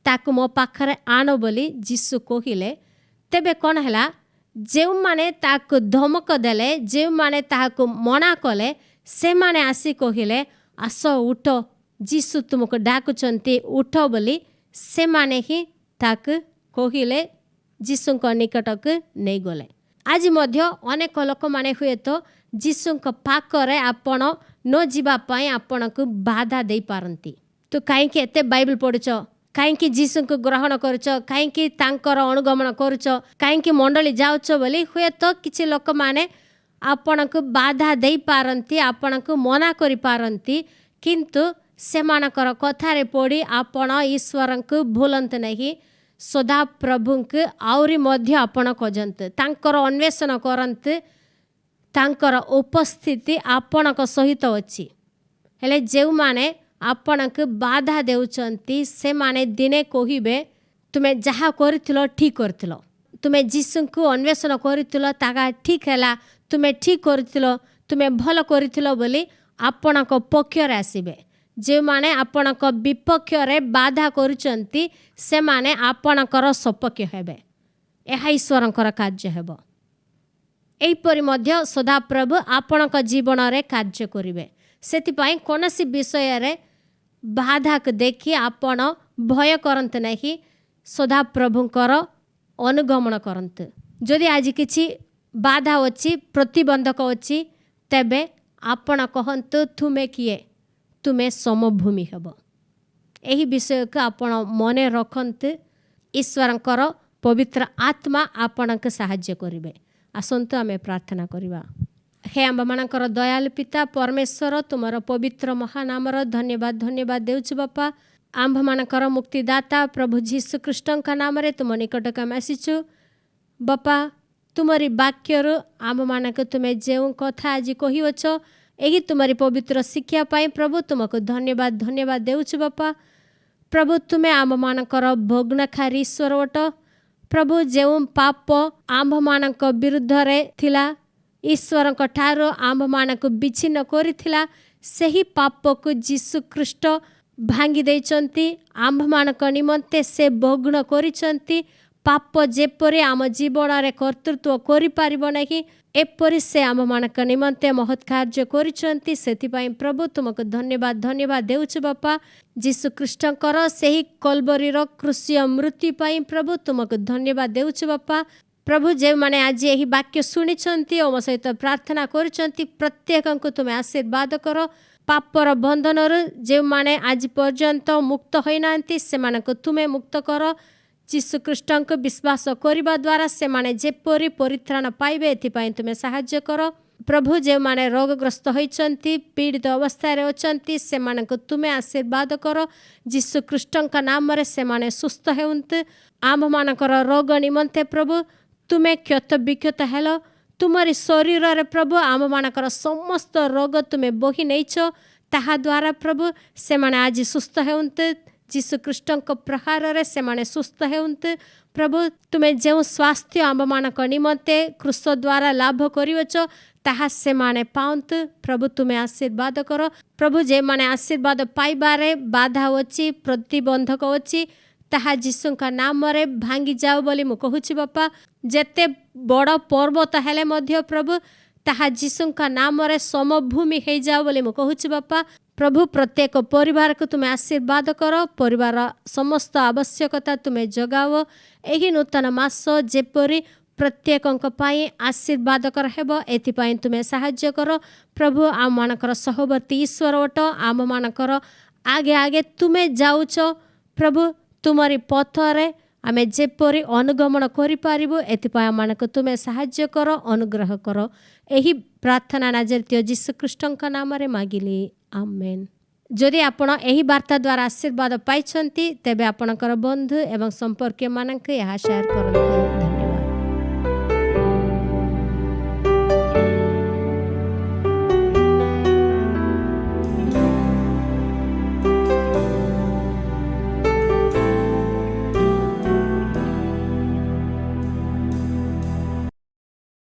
ताकु मो पाखरे आनो बोली जीसु कहिले। तेबे कौन हैला जेउ माने ताकु धमक देले जेउ माने ताहाकु मना कले से माने आसी कहिले आस उठ जीसु तुमको डाकुचंती उठ बोली से माने ही ताकु कहिले जीसुंक निकटक नहीं गले। आज मध्य अनेक लोक माने हुए तो जीसुंक पाखरे आपण न जीवा पाई आपणकु बाधा दे पारंती। तो काईकि एते बाइबल पढ़ुच काईकि जीसुंक ग्रहण करुच काईकि तांकर अनुगमन करुच काईकि मंडली जाउच बोली हुए तो किछि लोक माने आपणकु बाधा दे पारंती आपणकु मना करि पारंती किंतु सेमानकर कथारे पड़ी आपण ईश्वरंकु भूलंत नहीं। सदा प्रभुंकु आउरी मध्य आपण खोजंत तांकर अन्वेषण करंत तांकर उपस्थिति आपणक सहित अछि। हेले जेउ माने आपणक बाधा देउचंती से माने दिने कहिबे तुमे जहा करथिलो ठीक करथिलो तुमे जीसुंकु अन्वेषण करथिलो तागा ठीक हैला तुमे ठीक करथिलो तुमे भल करथिलो बोली आपणक पक्षरे आसीबे। जे माने आपणक विपक्ष रे बाधा करुचंती से माने आपणकर सपक्ष हेबे। एहा ईश्वरंकर कार्य हेबो। एहिपरि मध्य सदा प्रभु आपणक जीवन रे कार्य करिवे। सेतिपाई कोनोसी विषय रे बाधा को देखि आपण भय करंत नहीं सदा प्रभुंकर अनुगमन करंत। जदि आज किछि बाधा अछि प्रतिबंधक अछि तेबे आपण कहंतु तुमे किए तुमे समभूमि हेबो। एही विषय को आपण मने रखंत ईश्वरंकर पवित्र आत्मा आपणक सहाय्य करिवे। आसंतु आमे प्रार्थना करिवा। हे आम्भमानकर दयालु पिता परमेश्वर तुमर पवित्र महानामर धन्यवाद देउछु बापा। आम्भमानकर मुक्तिदाता प्रभु जीशु ख्रीष्टंक नाम रे तुम निकटक आसिछु बापा। तुमरी वाक्यरु आम्भमानक तुमे जेउ कथा आज कहिवछ एही तुमरी पवित्र शिक्षा पाई प्रभु तुमको धन्यवाद देउछु बापा। प्रभु तुम्हें आम्भमानकर भग्नखारी ईश्वर अट। प्रभु जो पाप आम्भमानक विरुद्ध रे थिला, ईश्वरଙ୍କ ଠାରୁ आम्भमानक विच्छिन्न କରିଥିଲା, ସେହି ପାପକୁ ଯୀଶୁ ଖ୍ରୀଷ୍ଟ ଭାଙ୍ଗି ଦେଇଛନ୍ତି। ଆମ୍ଭମାନଙ୍କ ନିମନ୍ତେ ସେ ଭଗ୍ନ କରିଛନ୍ତି। ପାପ ଯେପରି ଆମ ଜୀବନରେ କର୍ତ୍ତୃତ୍ୱ କରିପାରିବ ନାହିଁ, ଏପରି ସେ ଆମମାନଙ୍କ ନିମନ୍ତେ ମହତ୍ କାର୍ଯ୍ୟ କରିଛନ୍ତି। ସେଥିପାଇଁ ପ୍ରଭୁ ତୁମକୁ ଧନ୍ୟବାଦ ଦେଉଛୁ ବାପା। ଯୀଶୁ ଖ୍ରୀଷ୍ଟଙ୍କର ସେହି କଲବରୀର କୃଷିୟ ମୃତ୍ୟୁ ପାଇଁ ପ୍ରଭୁ ତୁମକୁ ଧନ୍ୟବାଦ ଦେଉଛୁ ବାପା। ପ୍ରଭୁ ଯେଉଁମାନେ ଆଜି ଏହି ବାକ୍ୟ ଶୁଣିଛନ୍ତି ଓ ମୋ ସହିତ ପ୍ରାର୍ଥନା କରୁଛନ୍ତି, ପ୍ରତ୍ୟେକଙ୍କୁ ତୁମେ ଆଶୀର୍ବାଦ କର। ପାପର ବନ୍ଧନରୁ ଯେଉଁମାନେ ଆଜି ପର୍ଯ୍ୟନ୍ତ ମୁକ୍ତ ହୋଇନାହାନ୍ତି, ସେମାନଙ୍କୁ ତୁମେ ମୁକ୍ତ କର। ଯୀଶୁ ଖ୍ରୀଷ୍ଟଙ୍କୁ ବିଶ୍ୱାସ କରିବା ଦ୍ୱାରା ସେମାନେ ଯେପରି ପରିତ୍ରାଣ ପାଇବେ, ଏଥିପାଇଁ ତୁମେ ସାହାଯ୍ୟ କର। ପ୍ରଭୁ ଯେଉଁମାନେ ରୋଗଗ୍ରସ୍ତ ହୋଇଛନ୍ତି, ପୀଡ଼ିତ ଅବସ୍ଥାରେ ଅଛନ୍ତି, ସେମାନଙ୍କୁ ତୁମେ ଆଶୀର୍ବାଦ କର। ଯୀଶୁ ଖ୍ରୀଷ୍ଟଙ୍କ ନାମରେ ସେମାନେ ସୁସ୍ଥ ହେଉନ୍ତୁ। ଆମ୍ଭମାନଙ୍କର ରୋଗ ନିମନ୍ତେ ପ୍ରଭୁ ତୁମେ କ୍ଷତ ବିକ୍ଷତ ହେଲ। ତୁମରି ଶରୀରରେ ପ୍ରଭୁ ଆମମାନଙ୍କର ସମସ୍ତ ରୋଗ ତୁମେ ବୋହି ନେଇଛ। ତାହାଦ୍ୱାରା ପ୍ରଭୁ ସେମାନେ ଆଜି ସୁସ୍ଥ ହେଉନ୍ତୁ। ଯୀଶୁ ଖ୍ରୀଷ୍ଟଙ୍କ ପ୍ରହାରରେ ସେମାନେ ସୁସ୍ଥ ହେଉନ୍ତୁ। ପ୍ରଭୁ ତୁମେ ଯେଉଁ ସ୍ୱାସ୍ଥ୍ୟ ଆମ୍ଭମାନଙ୍କ ନିମନ୍ତେ କୃଷ ଦ୍ୱାରା ଲାଭ କରିଅଛ, ତାହା ସେମାନେ ପାଆନ୍ତୁ। ପ୍ରଭୁ ତୁମେ ଆଶୀର୍ବାଦ କର। ପ୍ରଭୁ ଯେଉଁମାନେ ଆଶୀର୍ବାଦ ପାଇବାରେ ବାଧା ଅଛି, ପ୍ରତିବନ୍ଧକ ଅଛି, ତାହା ଯୀଶୁଙ୍କ ନାମରେ ଭାଙ୍ଗି ଯାଉ ବୋଲି ମୁଁ କହୁଛି ବାପା। ଯେତେ ବଡ଼ ପର୍ବତ ହେଲେ ମଧ୍ୟ ପ୍ରଭୁ ତାହା ଯୀଶୁଙ୍କ ନାମରେ ସମଭୂମି ହେଇଯାଉ ବୋଲି ମୁଁ କହୁଛି ବାପା। ପ୍ରଭୁ ପ୍ରତ୍ୟେକ ପରିବାରକୁ ତୁମେ ଆଶୀର୍ବାଦ କର। ପରିବାର ସମସ୍ତ ଆବଶ୍ୟକତା ତୁମେ ଯୋଗାଅ। ଏହି ନୂତନ ମାସ ଯେପରି ପ୍ରତ୍ୟେକଙ୍କ ପାଇଁ ଆଶୀର୍ବାଦକର ହେବ, ଏଥିପାଇଁ ତୁମେ ସାହାଯ୍ୟ କର। ପ୍ରଭୁ ଆମମାନଙ୍କର ସହବର୍ତ୍ତୀ ଈଶ୍ୱର ଅଟ। ଆମମାନଙ୍କର ଆଗେ ଆଗେ ତୁମେ ଯାଉଛ ପ୍ରଭୁ। ତୁମରି ପଥରେ ଆମେ ଯେପରି ଅନୁଗମନ କରିପାରିବୁ, ଏଥିପାଇଁ ଆମମାନଙ୍କୁ ତୁମେ ସାହାଯ୍ୟ କର, ଅନୁଗ୍ରହ କର। ଏହି ପ୍ରାର୍ଥନା ନାଜରୀୟ ଯୀଶୁ ଖ୍ରୀଷ୍ଟଙ୍କ ନାମରେ ମାଗିଲି, ଆମେନ୍। ଯଦି ଆପଣ ଏହି ବାର୍ତ୍ତା ଦ୍ୱାରା ଆଶୀର୍ବାଦ ପାଇଛନ୍ତି, ତେବେ ଆପଣଙ୍କର ବନ୍ଧୁ ଏବଂ ସମ୍ପର୍କୀୟମାନଙ୍କୁ ଏହା ସେୟାର କରନ୍ତୁ।